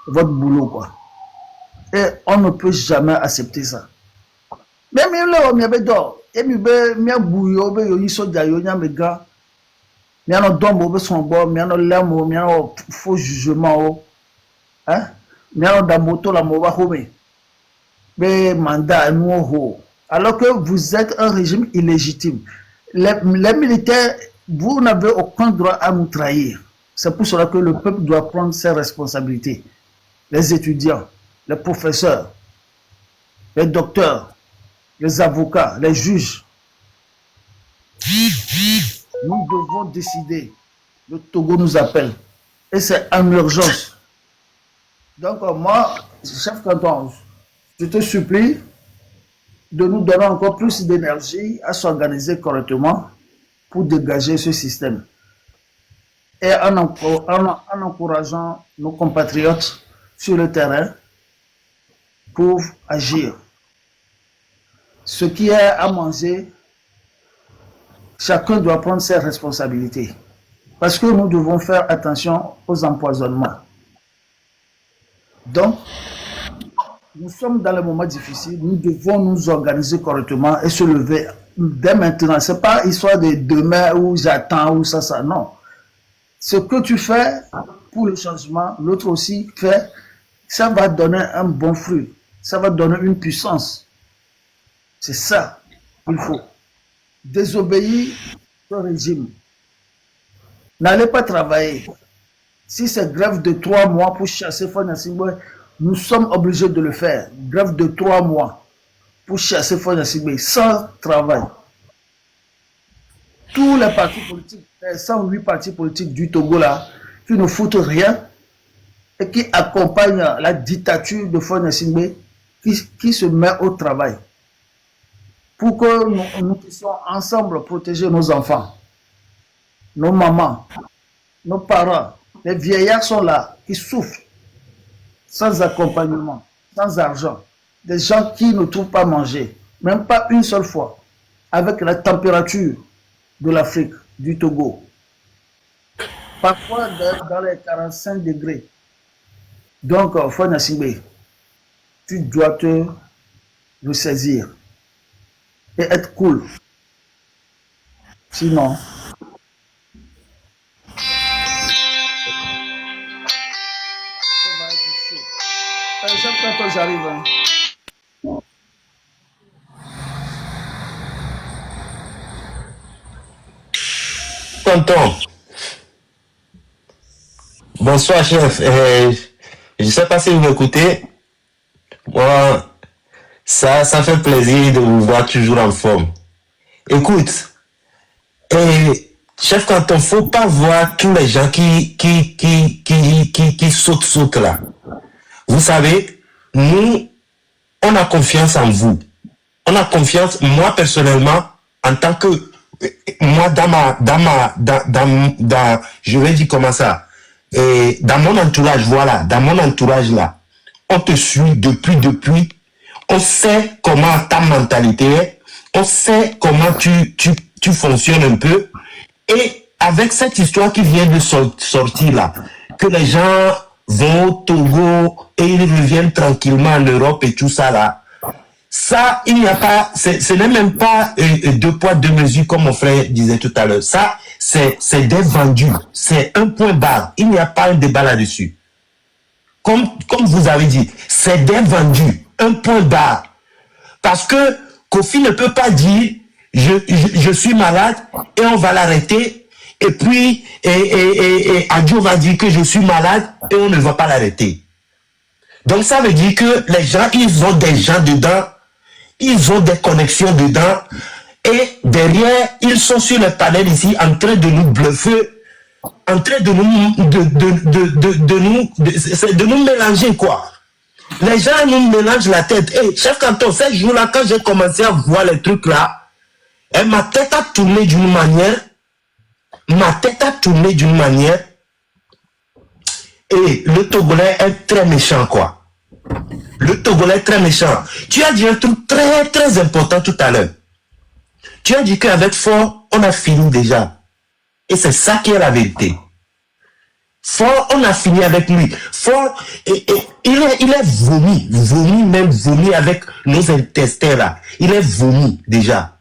votre boulot, quoi. Et on ne peut jamais accepter ça. Même là, il y avait d'or. Et il y a bouillon, il y a eu soja, il y a mes gars. Il y a un dombo, son bon, il y a un lamo, il y a un faux jugement. Hein? Il y a un damoto, la mova home. Mais mandat, nous, alors que vous êtes un régime illégitime. Les militaires, vous n'avez aucun droit à nous trahir. C'est pour cela que le peuple doit prendre ses responsabilités. Les étudiants, les professeurs, les docteurs, les avocats, les juges. Nous devons décider. Le Togo nous appelle. Et c'est en urgence. Donc moi, chef canton, je te supplie de nous donner encore plus d'énergie à s'organiser correctement pour dégager ce système. Et en encourageant nos compatriotes sur le terrain pour agir. Ce qui est à manger, chacun doit prendre ses responsabilités. Parce que nous devons faire attention aux empoisonnements. Donc, nous sommes dans les moments difficiles, nous devons nous organiser correctement et se lever dès maintenant. Ce n'est pas histoire de demain ou j'attends ou ça, non. Ce que tu fais pour le changement, l'autre aussi fait, ça va donner un bon fruit, ça va donner une puissance. C'est ça qu'il faut. Désobéir au régime. N'allez pas travailler. Si c'est grève de 3 mois pour chasser Faure Gnassingbé, nous sommes obligés de le faire. Grève de 3 mois pour chasser Faure Gnassingbé sans travail. Tous les partis politiques, les 108 partis politiques du Togo là, qui ne foutent rien et qui accompagnent la dictature de Faure Gnassingbé, qui se met au travail pour que nous puissions ensemble protéger nos enfants, nos mamans, nos parents. Les vieillards sont là, qui souffrent, sans accompagnement, sans argent. Des gens qui ne trouvent pas manger, même pas une seule fois, avec la température de l'Afrique, du Togo. Parfois dans les 45 degrés. Donc, Faure Gnassingbé, tu dois te ressaisir et être cool. Sinon, quand j'arrive. Tonton, bonsoir chef. Je ne sais pas si vous m'écoutez. Moi, ça fait plaisir de vous voir toujours en forme. Écoute, chef Canton, faut pas voir tous les gens qui sautent là. Vous savez, nous, on a confiance en vous. On a confiance, moi personnellement, en tant que, moi je vais dire comment ça, dans mon entourage, voilà, dans mon entourage là, on te suit depuis, on sait comment ta mentalité est, on sait comment tu fonctionnes un peu, et avec cette histoire qui vient de sortir là, que les gens vont au Togo et ils reviennent tranquillement en Europe et tout ça là, ça, il n'y a pas, ce n'est même pas 2 poids 2 mesures comme mon frère disait tout à l'heure. Ça, c'est des vendus, c'est un point barre. Il n'y a pas un débat là-dessus. Comme vous avez dit, c'est des vendus, un point barre. Parce que Kofi ne peut pas dire je suis malade et on va l'arrêter. Et puis Adjo va dire que je suis malade et on ne va pas l'arrêter. Donc ça veut dire que les gens, ils ont des gens dedans, ils ont des connexions dedans, et derrière, ils sont sur les panels ici en train de nous bluffer, en train de nous mélanger, quoi. Les gens nous mélangent la tête. Et chef Canton, ces jours-là, quand j'ai commencé à voir les trucs là, ma tête a tourné d'une manière, et le Togolais est très méchant, quoi. Le Togolais est très méchant. Tu as dit un truc très très important tout à l'heure. Tu as dit qu'avec Faure, on a fini déjà. Et c'est ça qui est la vérité. Faure, on a fini avec lui. Faure, il est vomi avec nos intestins là. Il est vomi déjà.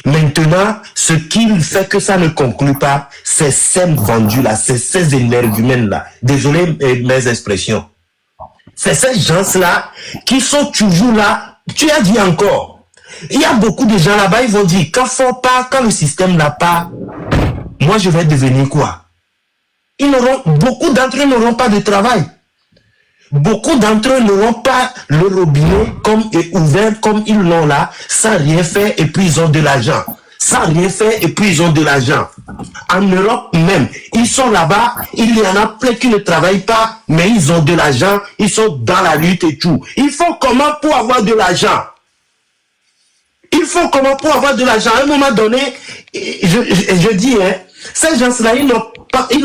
Maintenant, ce qui fait que ça ne conclut pas, c'est ces vendus là, c'est ces énergumènes là. Désolé mes expressions. C'est ces gens-là qui sont toujours là. Tu as dit encore. Il y a beaucoup de gens là-bas, ils vont dire, quand le système n'a pas, moi je vais devenir quoi? Beaucoup d'entre eux n'auront pas de travail. Beaucoup d'entre eux n'auront pas le robinet ouvert comme ils l'ont là, sans rien faire et puis ils ont de l'argent. Sans rien faire et puis ils ont de l'argent. En Europe même, ils sont là-bas, il y en a plein qui ne travaillent pas, mais ils ont de l'argent, ils sont dans la lutte et tout. Ils font comment pour avoir de l'argent? Ils font comment pour avoir de l'argent? À un moment donné, je dis, ces gens-là, ils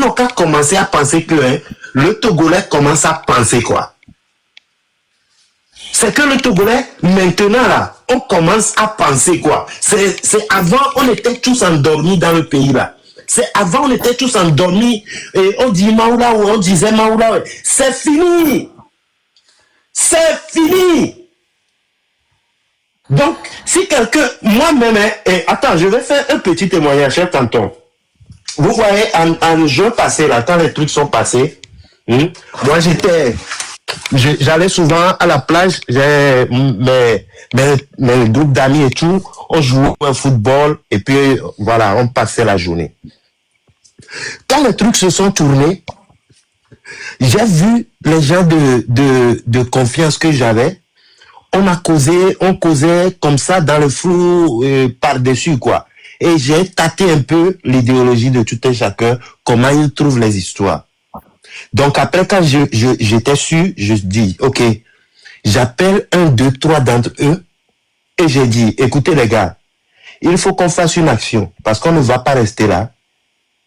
n'ont qu'à commencer à penser que le Togolais commence à penser quoi? C'est que le Togolais, maintenant là, on commence à penser quoi? C'est avant, on était tous endormis dans le pays là. C'est avant, on était tous endormis et on dit Maoula ou on disait Maoula. C'est fini. C'est fini. Donc, si quelqu'un, moi-même, et attends, je vais faire un petit témoignage, cher tonton. Vous voyez, en juin passé, là, quand les trucs sont passés, moi j'allais souvent à la plage, j'ai mes groupes d'amis et tout, on jouait au football et puis voilà, on passait la journée. Quand les trucs se sont tournés, j'ai vu les gens de confiance que j'avais, on causait comme ça dans le flou par-dessus quoi. Et j'ai tâté un peu l'idéologie de tout un chacun, comment ils trouvent les histoires. Donc après, quand j'étais sûr, je dis, ok, j'appelle 1, 2, 3 d'entre eux et j'ai dit, écoutez les gars, il faut qu'on fasse une action parce qu'on ne va pas rester là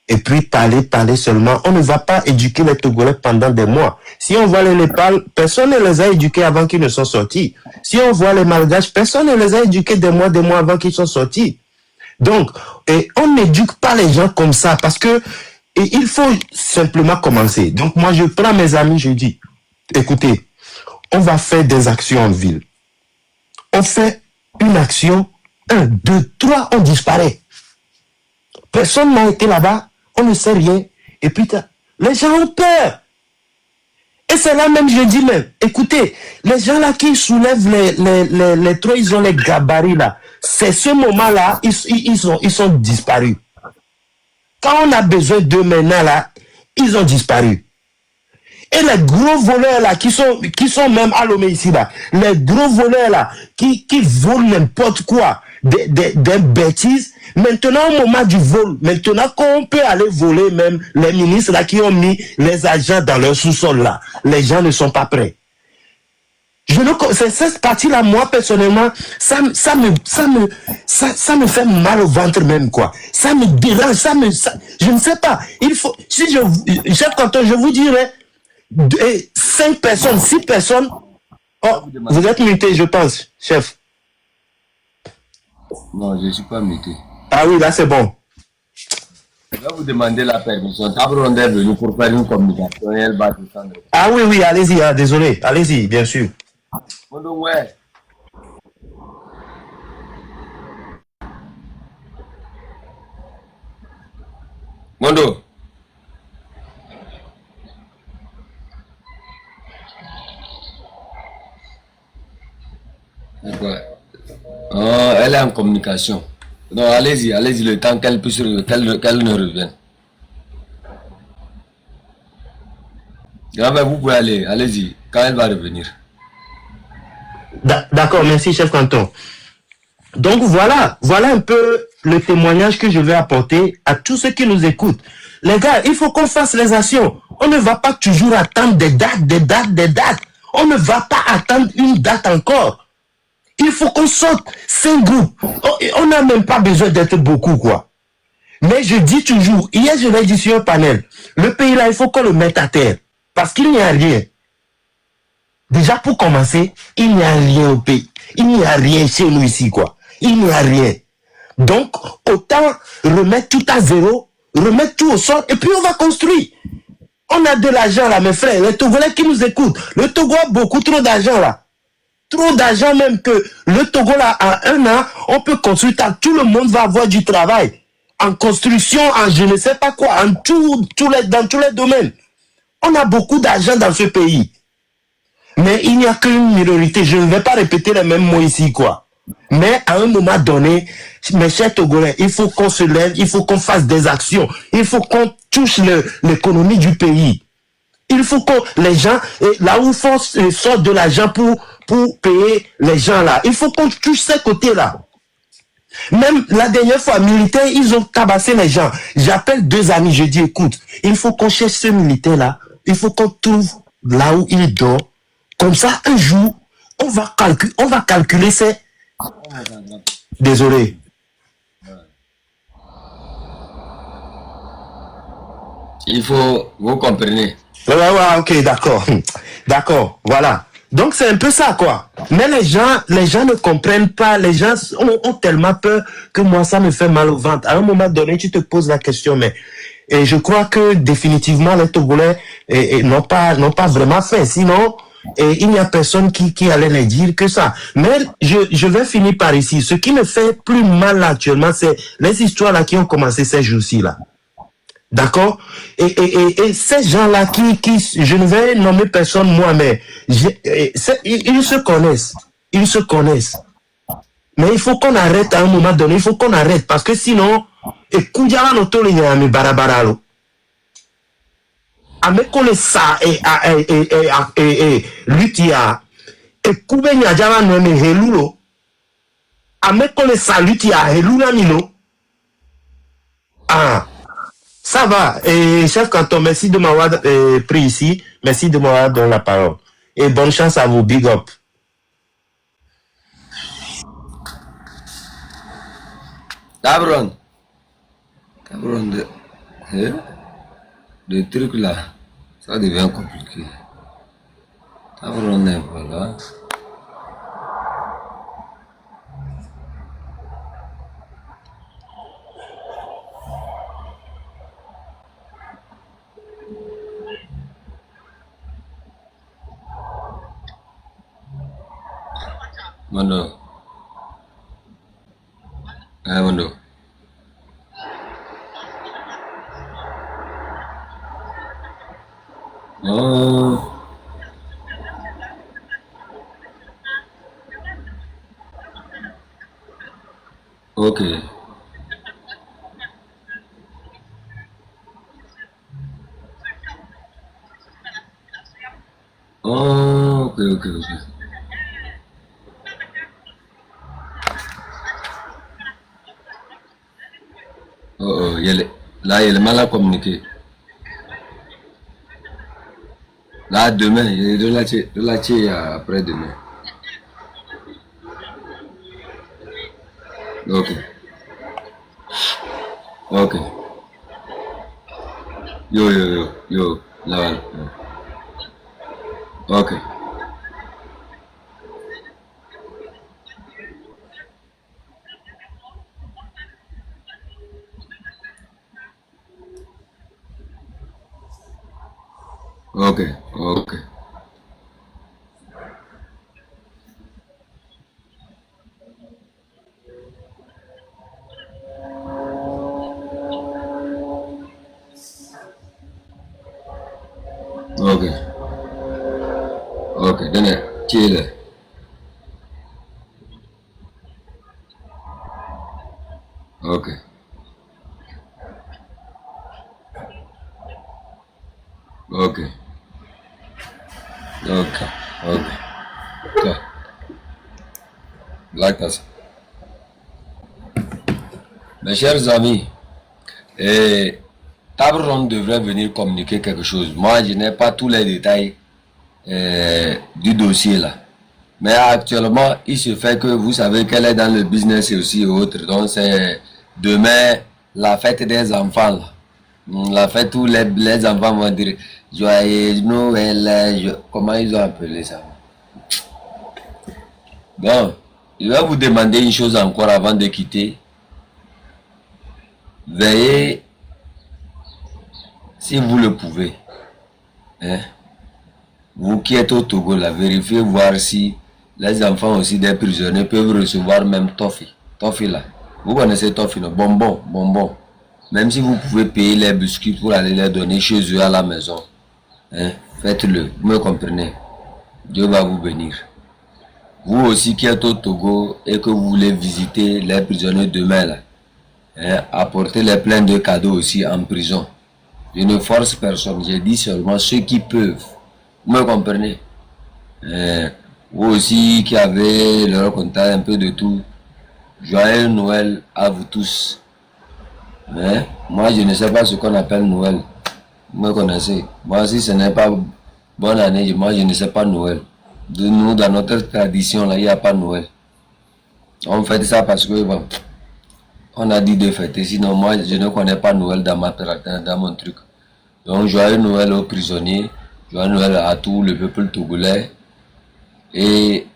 et puis parler seulement. On ne va pas éduquer les Togolais pendant des mois. Si on voit les Népal, personne ne les a éduqués avant qu'ils ne soient sortis. Si on voit les Malgaches, personne ne les a éduqués des mois avant qu'ils soient sortis. Donc, on n'éduque pas les gens comme ça parce que il faut simplement commencer. Donc, moi, je prends mes amis, je dis, écoutez, on va faire des actions en ville. On fait une action, 1, 2, 3, on disparaît. Personne n'a été là-bas, on ne sait rien. Et puis, les gens ont peur. Et c'est là même, je dis même, écoutez, les gens là qui soulèvent les trois, ils ont les gabarits là. C'est ce moment-là, ils sont disparus. Quand on a besoin d'eux maintenant là, ils ont disparu. Et les gros voleurs là, qui sont même à Lomé ici là, les gros voleurs là, qui volent n'importe quoi, des bêtises, maintenant au moment du vol, maintenant qu'on peut aller voler même les ministres là qui ont mis les agents dans leur sous-sol là, les gens ne sont pas prêts. C'est cette partie-là, moi, personnellement, ça me fait mal au ventre même, quoi. Ça me dérange, je ne sais pas. Chef canton, je vous dirais, 5 personnes, 6 personnes, oh, vous êtes muté, je pense, chef. Non, je ne suis pas muté. Ah oui, là, c'est bon. Je vais vous demander la permission. Tabron est venu pour faire une communication et elle va descendre. Ah oui, allez-y, désolé, allez-y, bien sûr. Mondo, ouais. Mondo. D'accord. Oh, elle est en communication. Non, allez-y, le temps qu'elle puisse qu'elle ne revienne. Vous pouvez aller, allez-y, quand elle va revenir. D'accord, merci, chef canton. Donc voilà un peu le témoignage que je vais apporter à tous ceux qui nous écoutent. Les gars, il faut qu'on fasse les actions. On ne va pas toujours attendre des dates. On ne va pas attendre une date encore. Il faut qu'on sorte 5 groupes. On n'a même pas besoin d'être beaucoup, quoi. Mais je dis toujours, hier je l'ai dit sur un panel, le pays là, il faut qu'on le mette à terre. Parce qu'il n'y a rien. Déjà, pour commencer, il n'y a rien au pays. Il n'y a rien chez nous ici, quoi. Il n'y a rien. Donc, autant remettre tout à zéro, remettre tout au sol, et puis on va construire. On a de l'argent là, mes frères, les Togolais qui nous écoutent. Le Togo a beaucoup trop d'argent là. Trop d'argent même que le Togo là, en 1 an, on peut construire, tout le monde va avoir du travail. En construction, en je ne sais pas quoi, en dans tous les domaines. On a beaucoup d'argent dans ce pays. Mais il n'y a qu'une minorité. Je ne vais pas répéter les mêmes mots ici, quoi. Mais à un moment donné, mes chers Togolais, il faut qu'on se lève, il faut qu'on fasse des actions. Il faut qu'on touche l'économie du pays. Il faut que les gens, là où il sortent de l'argent pour payer les gens là, il faut qu'on touche ces côtés-là. Même la dernière fois, militaires, ils ont tabassé les gens. J'appelle 2 amis, je dis, écoute, il faut qu'on cherche ce militaire-là. Il faut qu'on trouve là où il dort. Comme ça, un jour, on va calculer ces... Désolé. Il faut, vous comprenez. Ouais, ok, d'accord. D'accord, voilà. Donc c'est un peu ça, quoi. Mais les gens ne comprennent pas. Les gens ont tellement peur que moi, ça me fait mal au ventre. À un moment donné, tu te poses la question, mais et je crois que définitivement les Togolais n'ont pas vraiment fait. Sinon, il n'y a personne qui allait les dire que ça. Mais je vais finir par ici. Ce qui me fait plus mal là, actuellement, c'est les histoires là qui ont commencé ces jours-ci là. D'accord? Et ces gens-là je ne vais nommer personne moi, mais ils se connaissent. Ils se connaissent. Mais il faut qu'on arrête à un moment donné. Il faut qu'on arrête. Parce que sinon, et Koudjala no tole nyami barabaralo. Amekole sa lutia. Et Koube nyajala no me helulo. Amekole sa lutia helula mino. Ah. Ça va. Et chef Canton, merci de m'avoir pris ici. Merci de m'avoir donné la parole. Et bonne chance à vous. Big up. Cabron, le truc là, ça devient compliqué. Cabron, voilà. Mano. Mano. Oh. Ok. Oh, ok. Oh, là, il est mal à communiquer. Là, demain, il est de la après demain. Ok. Yo, là. Ok. Ok, donnez, tiens-le. Ok. Like that. Mes chers amis, Tabron devrait venir communiquer quelque chose. Moi, je n'ai pas tous les détails du dossier là. Mais actuellement, il se fait que vous savez qu'elle est dans le business et aussi autres. Donc, c'est demain la fête des enfants là. La fête où les enfants vont dire joyeux Noël. Comment ils ont appelé ça? Bon, je vais vous demander une chose encore avant de quitter. Veillez, si vous le pouvez, hein, vous qui êtes au Togo, là, vérifiez voir si les enfants aussi des prisonniers peuvent recevoir même toffee. Toffee là. Vous connaissez toffee, non? Bonbon. Même si vous pouvez payer les biscuits pour aller les donner chez eux à la maison, hein, faites-le, vous me comprenez. Dieu va vous bénir. Vous aussi qui êtes au Togo et que vous voulez visiter les prisonniers demain là, hein, apportez-les plein de cadeaux aussi en prison. Je ne force personne, j'ai dit seulement ceux qui peuvent. Vous me comprenez? Vous aussi qui avez leur contact un peu de tout, joyeux Noël à vous tous. Mais moi je ne sais pas ce qu'on appelle Noël. Vous me connaissez? Moi si ce n'est pas bonne année, moi je ne sais pas Noël. De nous, dans notre tradition là, il n'y a pas Noël. On fait ça parce que bon, on a dit de fêter. Sinon moi je ne connais pas Noël dans mon truc. Donc joyeux Noël aux prisonniers, joyeux Noël à tout le peuple togolais. Et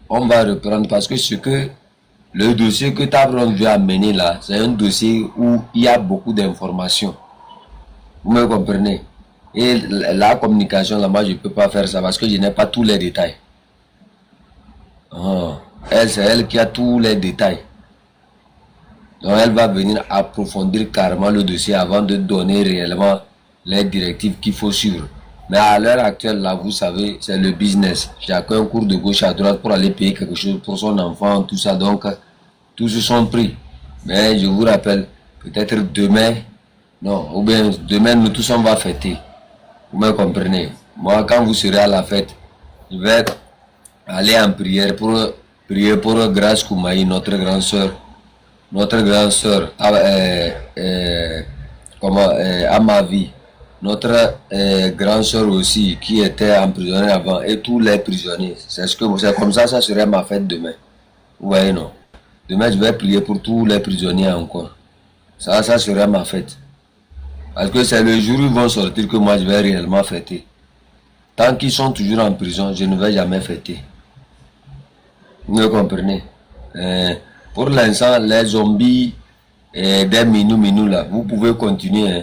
on va reprendre parce que le dossier que Tabron veut amener là, c'est un dossier où il y a beaucoup d'informations. Vous me comprenez? Et la communication là, moi je ne peux pas faire ça parce que je n'ai pas tous les détails. C'est elle qui a tous les détails. Donc elle va venir approfondir carrément le dossier avant de donner réellement les directives qu'il faut suivre. Mais à l'heure actuelle, là, vous savez, c'est le business. Chacun court de gauche à droite pour aller payer quelque chose pour son enfant, tout ça. Donc, tous se sont pris. Mais je vous rappelle, peut-être demain, non, ou bien demain, nous tous on va fêter. Vous me comprenez? Moi, quand vous serez à la fête, je vais aller en prière pour prier pour Grâce Koumaï, notre grande sœur. Notre grande sœur, à ma vie. Notre grande sœur aussi, qui était emprisonnée avant, et tous les prisonniers. C'est comme ça serait ma fête demain. Vous voyez, non? Demain, je vais prier pour tous les prisonniers encore. Ça serait ma fête. Parce que c'est le jour où ils vont sortir que moi, je vais réellement fêter. Tant qu'ils sont toujours en prison, je ne vais jamais fêter. Vous me comprenez? Pour l'instant, les zombies des minous là, vous pouvez continuer, hein,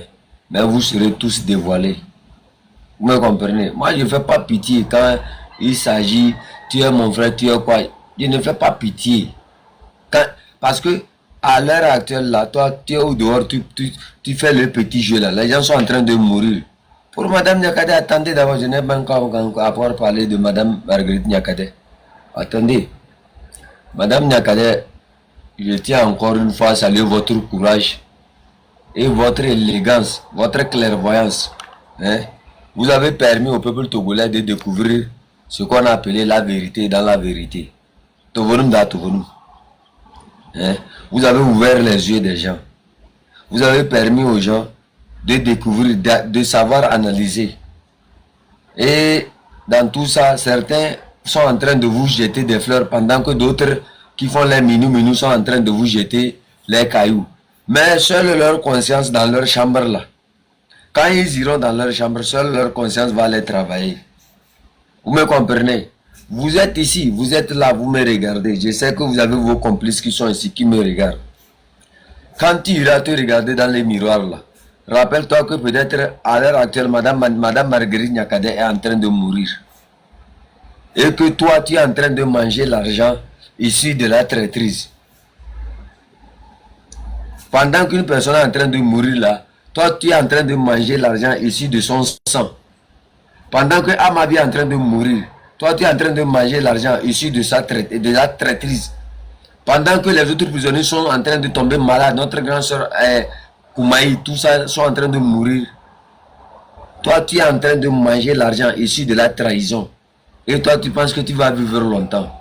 mais vous serez tous dévoilés. Vous me comprenez? Moi, je ne fais pas pitié quand il s'agit, tu es mon frère, tu es quoi? Je ne fais pas pitié. Parce que à l'heure actuelle, là, toi, tu es au dehors, tu fais le petit jeu là. Les gens sont en train de mourir. Pour Madame Nyakade, attendez d'abord, je n'ai pas encore parlé de Madame Marguerite Nyakade. Attendez. Madame Nyakade, je tiens encore une fois à saluer votre courage et votre élégance, votre clairvoyance. Hein? Vous avez permis au peuple togolais de découvrir ce qu'on a appelé la vérité dans la vérité. Hein? Vous avez ouvert les yeux des gens. Vous avez permis aux gens de découvrir, de savoir analyser. Et dans tout ça, certains sont en train de vous jeter des fleurs pendant que d'autres qui font les minous sont en train de vous jeter les cailloux. Mais seule leur conscience dans leur chambre là. Quand ils iront dans leur chambre, seule leur conscience va les travailler. Vous me comprenez? Vous êtes ici, vous êtes là, vous me regardez. Je sais que vous avez vos complices qui sont ici, qui me regardent. Quand tu iras te regarder dans les miroirs là, rappelle-toi que peut-être à l'heure actuelle, Madame Marguerite Nyakade est en train de mourir. Et que toi, tu es en train de manger l'argent issu de la traîtrise. Pendant qu'une personne est en train de mourir là, toi, tu es en train de manger l'argent issu de son sang. Pendant que Amabi est en train de mourir, toi, tu es en train de manger l'argent issu de la traîtrise. Pendant que les autres prisonniers sont en train de tomber malades, notre grande soeur Koumaï, tout ça, sont en train de mourir. Toi, tu es en train de manger l'argent issu de la trahison. Et toi, tu penses que tu vas vivre longtemps.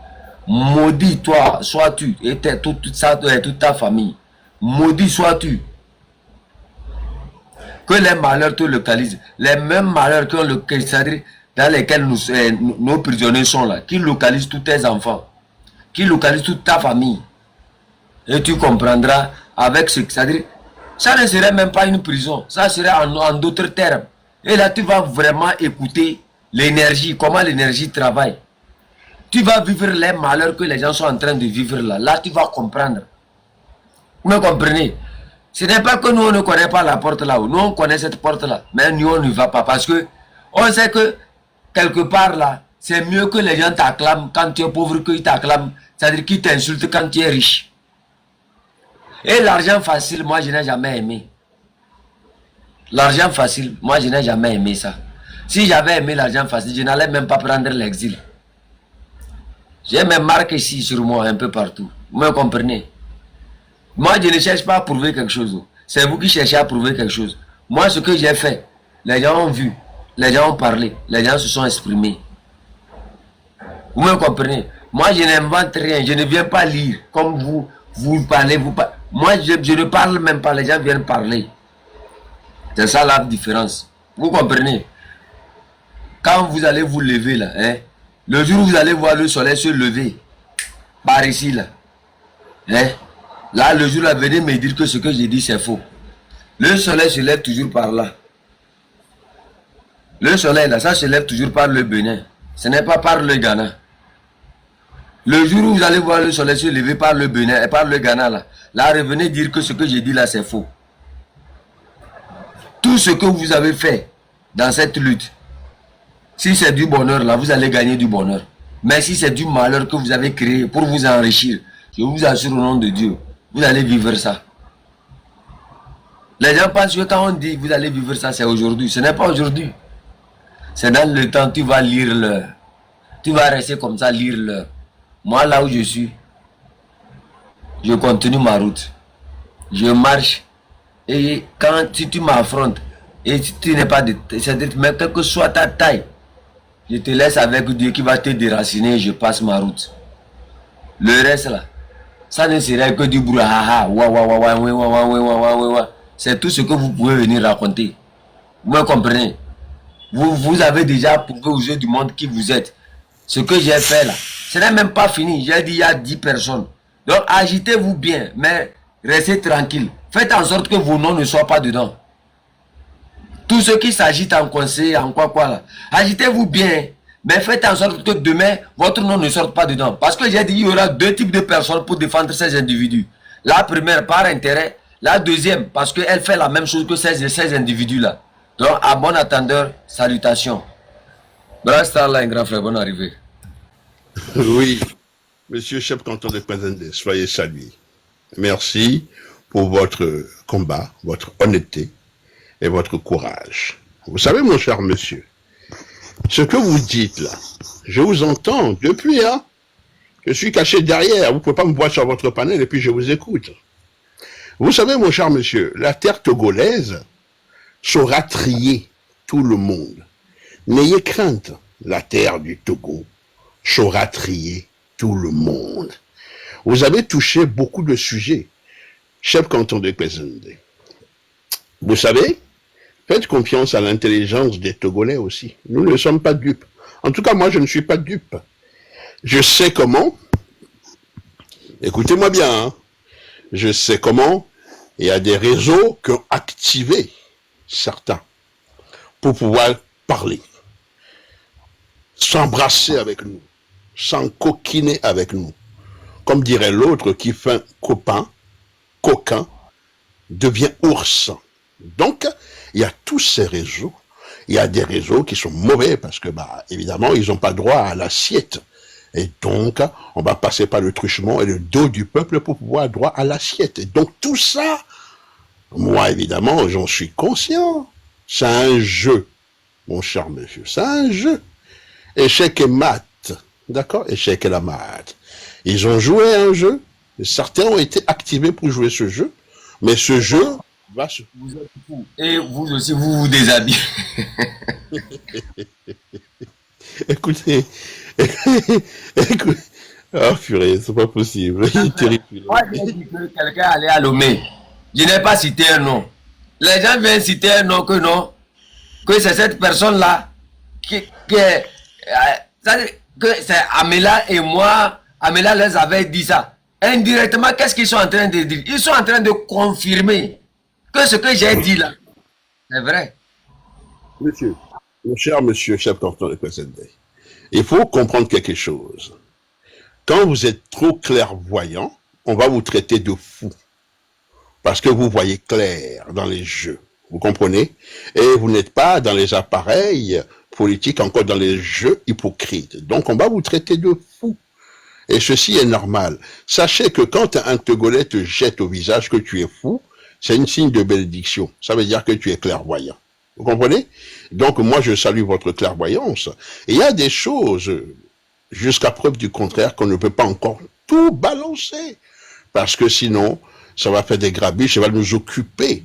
Maudit toi, sois-tu, et toute ta famille. Maudit sois-tu. Que les malheurs te localisent. Les mêmes malheurs c'est-à-dire dans lesquels nos prisonniers sont là, qui localisent tous tes enfants, qui localisent toute ta famille. Et tu comprendras avec ce que c'est-à-dire, ça ne serait même pas une prison, ça serait en d'autres termes. Et là, tu vas vraiment écouter l'énergie, comment l'énergie travaille. Tu vas vivre les malheurs que les gens sont en train de vivre là. Là, tu vas comprendre. Vous me comprenez? Ce n'est pas que nous, on ne connaît pas la porte là-haut. Nous, on connaît cette porte-là. Mais nous, on ne va pas. Parce que on sait que, quelque part là, c'est mieux que les gens t'acclament quand tu es pauvre qu'ils t'acclament. C'est-à-dire qu'ils t'insultent quand tu es riche. Et l'argent facile, moi, je n'ai jamais aimé. L'argent facile, moi, je n'ai jamais aimé ça. Si j'avais aimé l'argent facile, je n'allais même pas prendre l'exil. J'ai mes marques ici sur moi, un peu partout. Vous me comprenez? Moi, je ne cherche pas à prouver quelque chose. C'est vous qui cherchez à prouver quelque chose. Moi, ce que j'ai fait, les gens ont vu, les gens ont parlé, les gens se sont exprimés. Vous me comprenez? Moi, je n'invente rien, je ne viens pas lire. Comme vous parlez, Moi, je ne parle même pas, les gens viennent parler. C'est ça la différence. Vous comprenez? Quand vous allez vous lever là, hein, le jour où vous allez voir le soleil se lever, par ici là, hein, là le jour là, venez me dire que ce que j'ai dit c'est faux. Le soleil se lève toujours par là. Le soleil là, ça se lève toujours par le Bénin. Ce n'est pas par le Ghana. Le jour où vous allez voir le soleil se lever par le Bénin et par le Ghana, là revenez dire que ce que j'ai dit là, c'est faux. Tout ce que vous avez fait dans cette lutte, si c'est du bonheur, là, vous allez gagner du bonheur. Mais si c'est du malheur que vous avez créé pour vous enrichir, je vous assure au nom de Dieu, vous allez vivre ça. Les gens pensent que quand on dit que vous allez vivre ça, c'est aujourd'hui. Ce n'est pas aujourd'hui. C'est dans le temps, tu vas lire l'heure. Tu vas rester comme ça, lire l'heure. Moi, là où je suis, je continue ma route. Je marche. Et quand tu m'affrontes, et si tu n'es pas de... Mais quelle que soit ta taille, je te laisse avec Dieu qui va te déraciner et je passe ma route. Le reste là, ça ne serait que du brouhaha. C'est tout ce que vous pouvez venir raconter. Vous me comprenez? Vous avez déjà prouvé aux yeux du monde qui vous êtes. Ce que j'ai fait là, ce n'est même pas fini. J'ai dit il y a 10 personnes. Donc agitez-vous bien, mais restez tranquille. Faites en sorte que vos noms ne soient pas dedans. Tous ceux qui s'agitent en conseil, en quoi là, agitez-vous bien, mais faites en sorte que demain, votre nom ne sorte pas dedans. Parce que j'ai dit il y aura 2 types de personnes pour défendre ces individus. La première par intérêt, la deuxième parce qu'elle fait la même chose que ces individus-là. Donc à bon attendeur, salutations. Brastar là, un grand frère, bonne arrivée. Oui, monsieur chef canton de Kwazende, soyez salué. Merci pour votre combat, votre honnêteté et votre courage. Vous savez, mon cher monsieur, ce que vous dites là, je vous entends depuis, hein. Je suis caché derrière, vous ne pouvez pas me voir sur votre panel et puis je vous écoute. Vous savez, mon cher monsieur, la terre togolaise saura trier tout le monde. N'ayez crainte, la terre du Togo saura trier tout le monde. Vous avez touché beaucoup de sujets, chef canton de Kwazende. Vous savez, faites confiance à l'intelligence des Togolais aussi. Nous ne sommes pas dupes. En tout cas, moi, je ne suis pas dupe. Je sais comment. Écoutez-moi bien. Hein. Je sais comment. Il y a des réseaux qui ont activé certains pour pouvoir parler, s'embrasser avec nous, s'encoquiner avec nous. Comme dirait l'autre qui fait un copain, coquin, devient ours. Donc, il y a tous ces réseaux. Il y a des réseaux qui sont mauvais parce que, évidemment, ils n'ont pas droit à l'assiette. Et donc, on va passer par le truchement et le dos du peuple pour pouvoir avoir droit à l'assiette. Et donc, tout ça, moi, évidemment, j'en suis conscient. C'est un jeu, mon cher monsieur. C'est un jeu. Échec et mat. D'accord? Échec et la mat. Ils ont joué un jeu. Et certains ont été activés pour jouer ce jeu. Mais ce jeu va se... Vous êtes fous. Et vous aussi, vous vous déshabillez. Écoutez, écoutez, ah purée, c'est pas possible, il est terrible. Moi, j'ai dit que quelqu'un allait à Lomé. Je n'ai pas cité un nom. Les gens viennent citer un nom que non, que c'est cette personne-là que c'est Amela et moi, Amela les avait dit ça. Indirectement, qu'est-ce qu'ils sont en train de dire? Ils sont en train de confirmer que ce que j'ai dit là, c'est vrai. Monsieur, mon cher monsieur chef canton de Kwazende, il faut comprendre quelque chose. Quand vous êtes trop clairvoyant, on va vous traiter de fou. Parce que vous voyez clair dans les jeux. Vous comprenez? Et vous n'êtes pas dans les appareils politiques, encore dans les jeux hypocrites. Donc on va vous traiter de fou. Et ceci est normal. Sachez que quand un Togolais te jette au visage que tu es fou, c'est un signe de bénédiction. Ça veut dire que tu es clairvoyant. Vous comprenez? Donc moi je salue votre clairvoyance. Et il y a des choses, jusqu'à preuve du contraire, qu'on ne peut pas encore tout balancer. Parce que sinon, ça va faire des grabuges, ça va nous occuper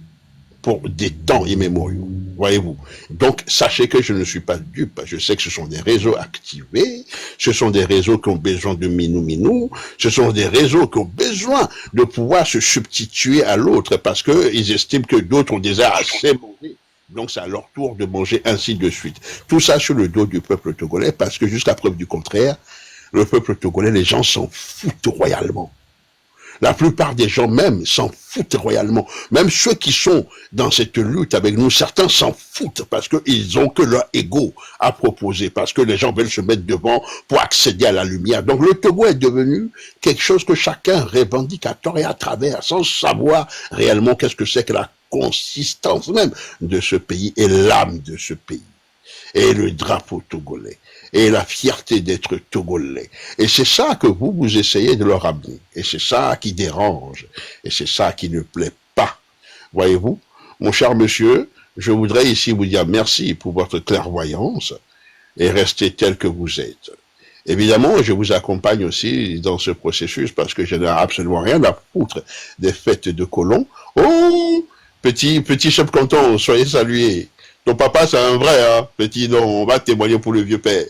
pour des temps immémoriaux. Voyez-vous. Donc, sachez que je ne suis pas dupe. Je sais que ce sont des réseaux activés, ce sont des réseaux qui ont besoin de minou-minou, ce sont des réseaux qui ont besoin de pouvoir se substituer à l'autre parce qu'ils estiment que d'autres ont déjà assez mangé. Donc, c'est à leur tour de manger ainsi de suite. Tout ça sur le dos du peuple togolais parce que jusqu'à preuve du contraire, le peuple togolais, les gens s'en foutent royalement. La plupart des gens même s'en foutent royalement. Même ceux qui sont dans cette lutte avec nous, certains s'en foutent parce qu'ils ont que leur ego à proposer, parce que les gens veulent se mettre devant pour accéder à la lumière. Donc le Togo est devenu quelque chose que chacun revendique à tort et à travers, sans savoir réellement qu'est-ce que c'est que la consistance même de ce pays et l'âme de ce pays. Et le drapeau togolais, et la fierté d'être togolais. Et c'est ça que vous essayez de leur amener. Et c'est ça qui dérange. Et c'est ça qui ne plaît pas. Voyez-vous, mon cher monsieur, je voudrais ici vous dire merci pour votre clairvoyance et rester tel que vous êtes. Évidemment, je vous accompagne aussi dans ce processus parce que je n'ai absolument rien à foutre des fêtes de colons. Oh, petit chef canton, soyez salués. Ton papa, c'est un vrai, hein, petit, non, on va témoigner pour le vieux père.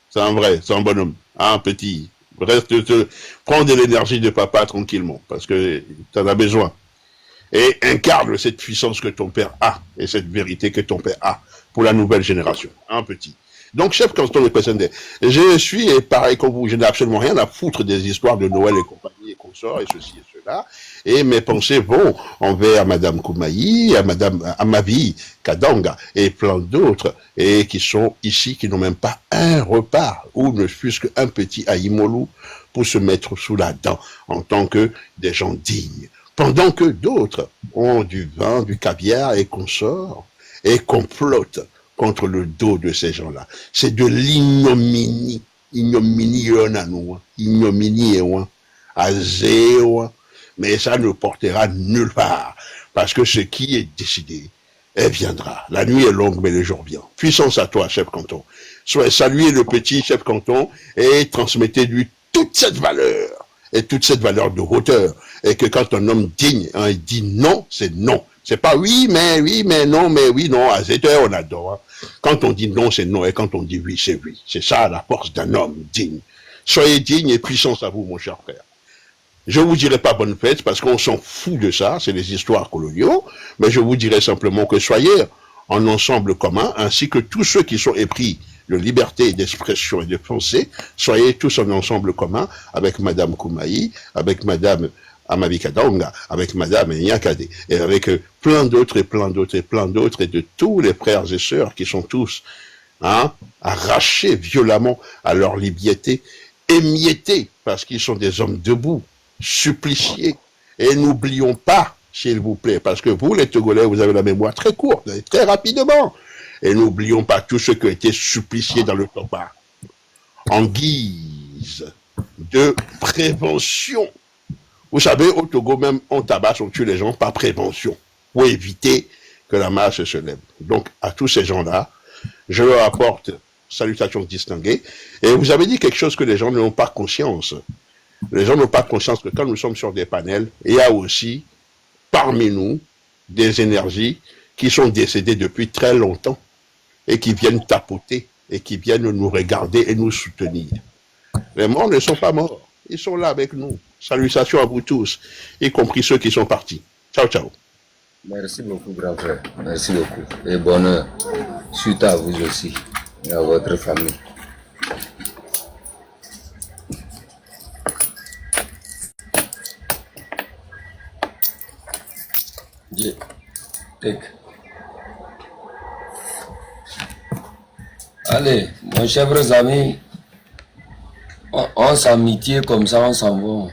C'est un vrai, c'est un bonhomme. Hein, petit. Prends de l'énergie de papa tranquillement, parce que tu en as besoin. Et incarne cette puissance que ton père a, et cette vérité que ton père a, pour la nouvelle génération. Hein, petit. Donc, chef canton de Kwesende, je suis, et pareil comme vous, je n'ai absolument rien à foutre des histoires de Noël et compagnie et consorts, et ceci et cela. Et mes pensées vont envers Madame Koumaï, à Mavi Kadanga et plein d'autres, et qui sont ici, qui n'ont même pas un repas, ou ne fût-ce qu'un petit aïmolou pour se mettre sous la dent, en tant que des gens dignes. Pendant que d'autres ont du vin, du caviar et consorts, et complotent contre le dos de ces gens-là. C'est de l'ignominie. Ignominie, ignominie, azéo, mais ça ne portera nulle part, parce que ce qui est décidé, elle viendra. La nuit est longue, mais le jour vient. Puissance à toi, chef canton. Saluez le petit chef canton et transmettez-lui toute cette valeur, et toute cette valeur de hauteur, et que quand un homme digne, hein, il dit non, c'est non. C'est pas oui, mais non, mais oui, non, à cette heure, on adore. Hein. Quand on dit non, c'est non, et quand on dit oui, c'est oui. C'est ça la force d'un homme digne. Soyez digne et puissance à vous, mon cher frère. Je vous dirai pas bonne fête parce qu'on s'en fout de ça, c'est des histoires coloniaux, mais je vous dirai simplement que soyez en ensemble commun, ainsi que tous ceux qui sont épris de liberté d'expression et de pensée, soyez tous en ensemble commun avec Madame Koumaï, avec Madame Amavi Kadanga, avec Madame Nyakade, et avec plein d'autres et plein d'autres et plein d'autres, et de tous les frères et sœurs qui sont tous arrachés violemment à leur liberté, émiettés parce qu'ils sont des hommes debout, suppliciés. Et n'oublions pas, s'il vous plaît, parce que vous, les Togolais, vous avez la mémoire très courte, et très rapidement. Et n'oublions pas tous ceux qui ont été suppliciés dans le combat, en guise de prévention. Vous savez, au Togo même, on tabasse, on tue les gens par prévention, pour éviter que la masse se lève. Donc, à tous ces gens-là, je leur apporte salutations distinguées. Et vous avez dit quelque chose que les gens n'ont pas conscience. Les gens n'ont pas conscience que quand nous sommes sur des panels, il y a aussi, parmi nous, des énergies qui sont décédées depuis très longtemps et qui viennent tapoter et qui viennent nous regarder et nous soutenir. Les morts ne sont pas morts. Ils sont là avec nous. Salutations à vous tous, y compris ceux qui sont partis. Ciao, ciao. Merci beaucoup, grand frère. Merci beaucoup. Et bonheur. Suite à vous aussi et à votre famille. Yeah. Take. Allez, mon chers amis, on s'amitié comme ça, on s'en va.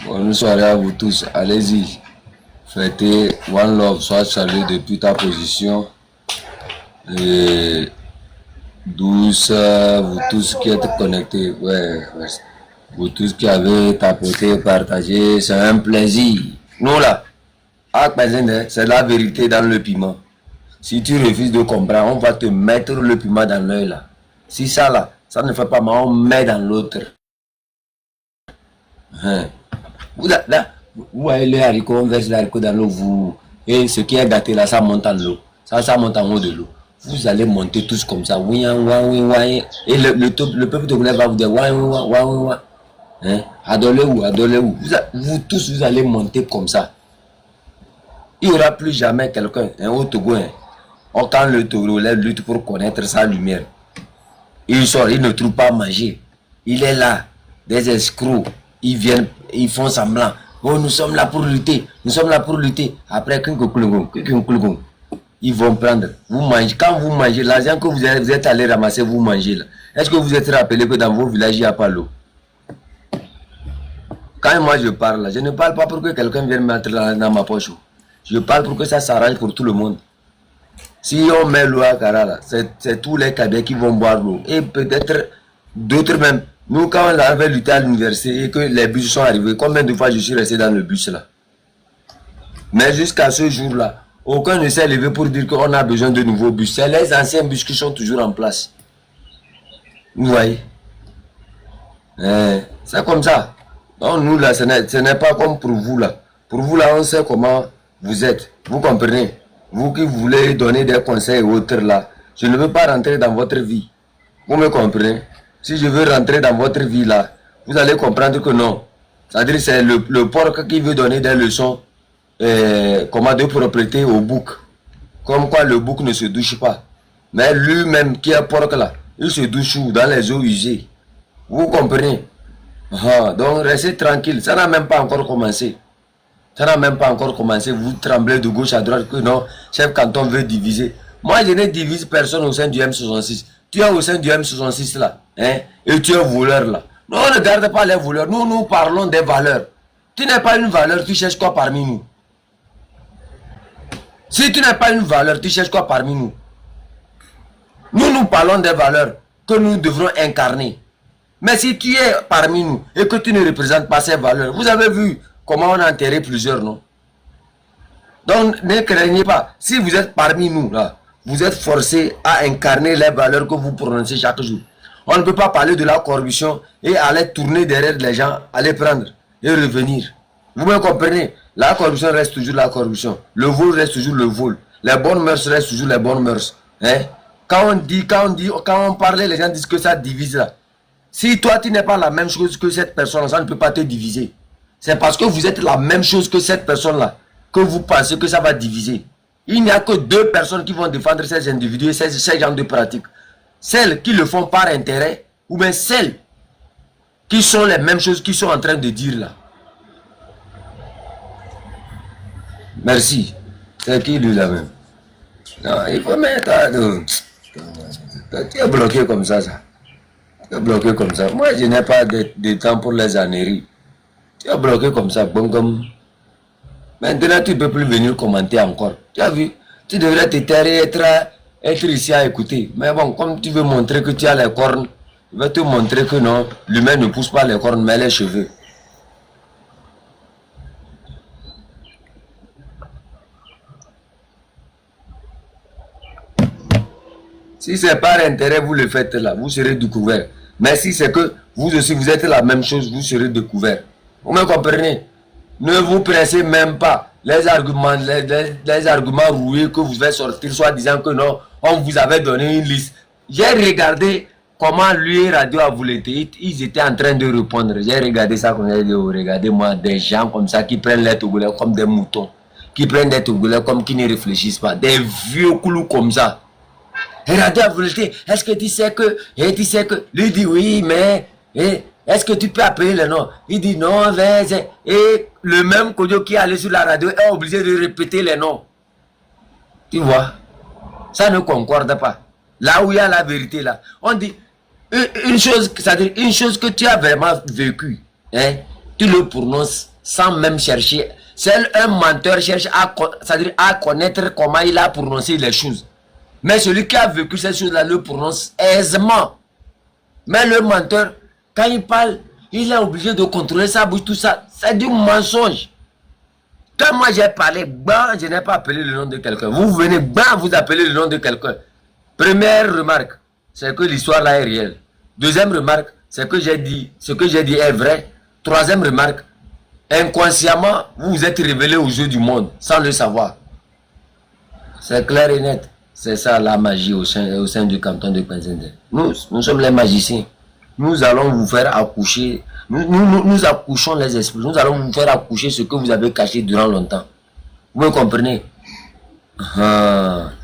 Bonne soirée à vous tous. Allez-y. Fêtez One Love, sois salué depuis ta position. Et douce, vous tous qui êtes connectés. Ouais, merci. Vous tous qui avez tapoté, partagé, c'est un plaisir. Nous là, c'est la vérité dans le piment. Si tu refuses de comprendre, on va te mettre le piment dans l'œil là. Si ça là, ça ne fait pas mal, on met dans l'autre. Hein. Vous voyez le haricot, on verse le haricot dans l'eau, et ce qui est gâté là, ça monte en l'eau. Ça monte en haut de l'eau. Vous allez monter tous comme ça. Et le peuple togolais va vous dire hein? Adolez-vous. Vous tous, vous allez monter comme ça. Il n'y aura plus jamais quelqu'un, un haut Togo, quand le Togolais lutte pour connaître sa lumière. Il sort, il ne trouve pas à manger. Il est là, des escrocs. ils viennent, ils font semblant. Oh, nous sommes là pour lutter. Nous sommes là pour lutter. Après, ils vont prendre. Vous mangez. Quand vous mangez, l'argent que vous êtes allé ramasser, vous mangez là. Est-ce que vous êtes rappelé que dans vos villages, il n'y a pas l'eau? Quand moi je parle, je ne parle pas pour que quelqu'un vienne mettre dans ma poche. Je parle pour que ça s'arrange pour tout le monde. Si on met l'eau à Karala, c'est tous les cadets qui vont boire l'eau. Et peut-être d'autres même. Nous, quand on avait lutté à l'université et que les bus sont arrivés, combien de fois je suis resté dans le bus là? Mais jusqu'à ce jour-là, aucun ne s'est levé pour dire qu'on a besoin de nouveaux bus. C'est les anciens bus qui sont toujours en place. Vous voyez? C'est comme ça. Donc nous là, ce n'est pas comme pour vous là. Pour vous là, on sait comment vous êtes. Vous comprenez? Vous qui voulez donner des conseils et autres là, je ne veux pas rentrer dans votre vie. Vous me comprenez? Si je veux rentrer dans votre vie là, vous allez comprendre que non. C'est-à-dire c'est le porc qui veut donner des leçons comment de propriété au bouc. Comme quoi le bouc ne se douche pas. Mais lui-même qui est porc là, il se douche dans les eaux usées. Vous comprenez? Donc restez tranquille, ça n'a même pas encore commencé. Ça n'a même pas encore commencé. Vous tremblez de gauche à droite que non, chef canton veut diviser. Moi je ne divise personne au sein du M66. Tu es au sein du M66 là, hein, et tu es voleur là. Non, on ne garde pas les voleurs. Nous parlons des valeurs. Tu n'es pas une valeur, tu cherches quoi parmi nous? Si tu n'es pas une valeur, tu cherches quoi parmi nous? Nous parlons des valeurs que nous devrons incarner. Mais si tu es parmi nous et que tu ne représentes pas ces valeurs, vous avez vu comment on a enterré plusieurs, non? Donc ne craignez pas. Si vous êtes parmi nous là, vous êtes forcés à incarner les valeurs que vous prononcez chaque jour. On ne peut pas parler de la corruption et aller tourner derrière les gens, aller prendre et revenir. Vous me comprenez? La corruption reste toujours la corruption. Le vol reste toujours le vol. Les bonnes mœurs restent toujours les bonnes mœurs. Hein? Quand on parlait, les gens disent que ça divise là. Si toi tu n'es pas la même chose que cette personne, ça ne peut pas te diviser. C'est parce que vous êtes la même chose que cette personne-là que vous pensez que ça va diviser. Il n'y a que deux personnes qui vont défendre ces individus et ces genres de pratiques. Celles qui le font par intérêt ou bien celles qui sont les mêmes choses qu'ils sont en train de dire là. Merci. C'est qui lui là-même? Non, il faut mettre... Tu es bloqué comme ça. Tu es bloqué comme ça. Moi, je n'ai pas de temps pour les âneries. Tu es bloqué comme ça. Bon, comme... Maintenant, tu ne peux plus venir commenter encore. Tu as vu? Tu devrais te taire et être ici à écouter. Mais bon, comme tu veux montrer que tu as les cornes, je vais te montrer que non, l'humain ne pousse pas les cornes, mais les cheveux. Si c'est par intérêt, vous le faites là, vous serez découvert. Mais si c'est que vous aussi, vous êtes la même chose, vous serez découvert. Vous me comprenez? Ne vous pressez même pas. Les arguments rouillés que vous faites sortir, soit disant que non, on vous avait donné une liste. J'ai regardé comment lui et Radio a voulu. Ils étaient en train de répondre. J'ai regardé ça comme j'ai dit, regardez-moi, des gens comme ça qui prennent les Togolais comme des moutons. Qui prennent des Togolais comme qui ne réfléchissent pas. Des vieux coulous comme ça. Et Radio a voulu, est-ce que tu sais que... Et tu sais que... Lui dit oui, mais... Est-ce que tu peux appeler le nom? Il dit non, et le même Kodjo qui est allé sur la radio est obligé de répéter les noms. Tu vois? Ça ne concorde pas. Là où il y a la vérité, là. On dit une chose, c'est-à-dire une chose que tu as vraiment vécu, hein, tu le prononces sans même chercher. Seul un menteur cherche c'est-à-dire à connaître comment il a prononcé les choses. Mais celui qui a vécu ces choses-là le prononce aisément. Mais le menteur, quand il parle, il est obligé de contrôler sa bouche, tout ça. C'est du mensonge. Quand moi j'ai parlé, je n'ai pas appelé le nom de quelqu'un. Vous venez, vous appelez le nom de quelqu'un. Première remarque, c'est que l'histoire là est réelle. Deuxième remarque, c'est que j'ai dit, ce que j'ai dit est vrai. Troisième remarque, inconsciemment, vous vous êtes révélé au jeu du monde, sans le savoir. C'est clair et net. C'est ça la magie au sein du canton de Penzende. Nous sommes les magiciens. Nous allons vous faire accoucher. Nous accouchons les esprits. Nous allons vous faire accoucher ce que vous avez caché durant longtemps. Vous me comprenez?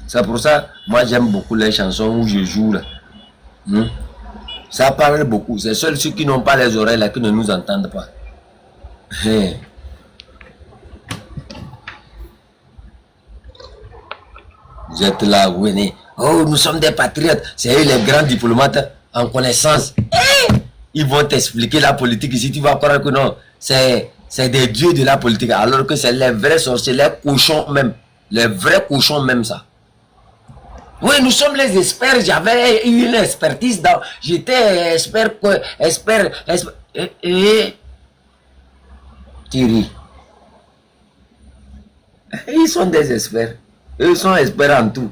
C'est pour ça, moi j'aime beaucoup les chansons où je joue là. Ça parle beaucoup. C'est seuls ceux qui n'ont pas les oreilles là qui ne nous entendent pas. Hein. Vous êtes là, vous venez. Oh, nous sommes des patriotes. C'est eux les grands diplomates en connaissance. Ils vont t'expliquer la politique ici. Tu vas croire que non. C'est des dieux de la politique. Alors que c'est les vrais sorciers, les cochons même. Les vrais cochons même ça. Oui, nous sommes les experts. J'avais eu une expertise dans... J'étais expert... Thierry. Ils sont des experts. Eux sont experts en tout.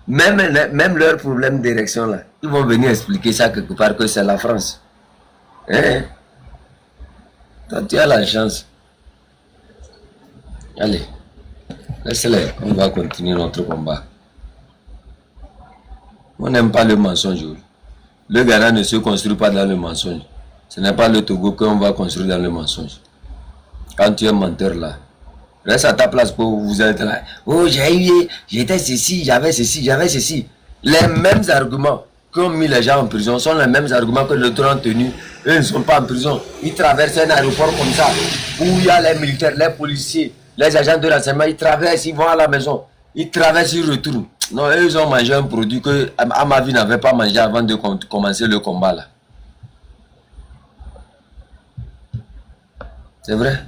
Même leur problème d'érection là. Ils vont venir expliquer ça quelque part que c'est la France. Hein? Toi, tu as la chance. Allez. Laisse-les. On va continuer notre combat. On n'aime pas le mensonge. Le Ghana ne se construit pas dans le mensonge. Ce n'est pas le Togo qu'on va construire dans le mensonge. Quand tu es menteur là, reste à ta place pour vous êtes là. Oh, j'étais ceci, j'avais ceci, j'avais ceci. Les mêmes arguments qui ont mis les gens en prison sont les mêmes arguments que d'autres ont tenus. Eux ne sont pas en prison. Ils traversent un aéroport comme ça, où il y a les militaires, les policiers, les agents de renseignement. Ils traversent, ils vont à la maison. Ils traversent, ils retournent. Non, eux, ils ont mangé un produit que à ma vie n'avait pas mangé avant de commencer le combat là. C'est vrai.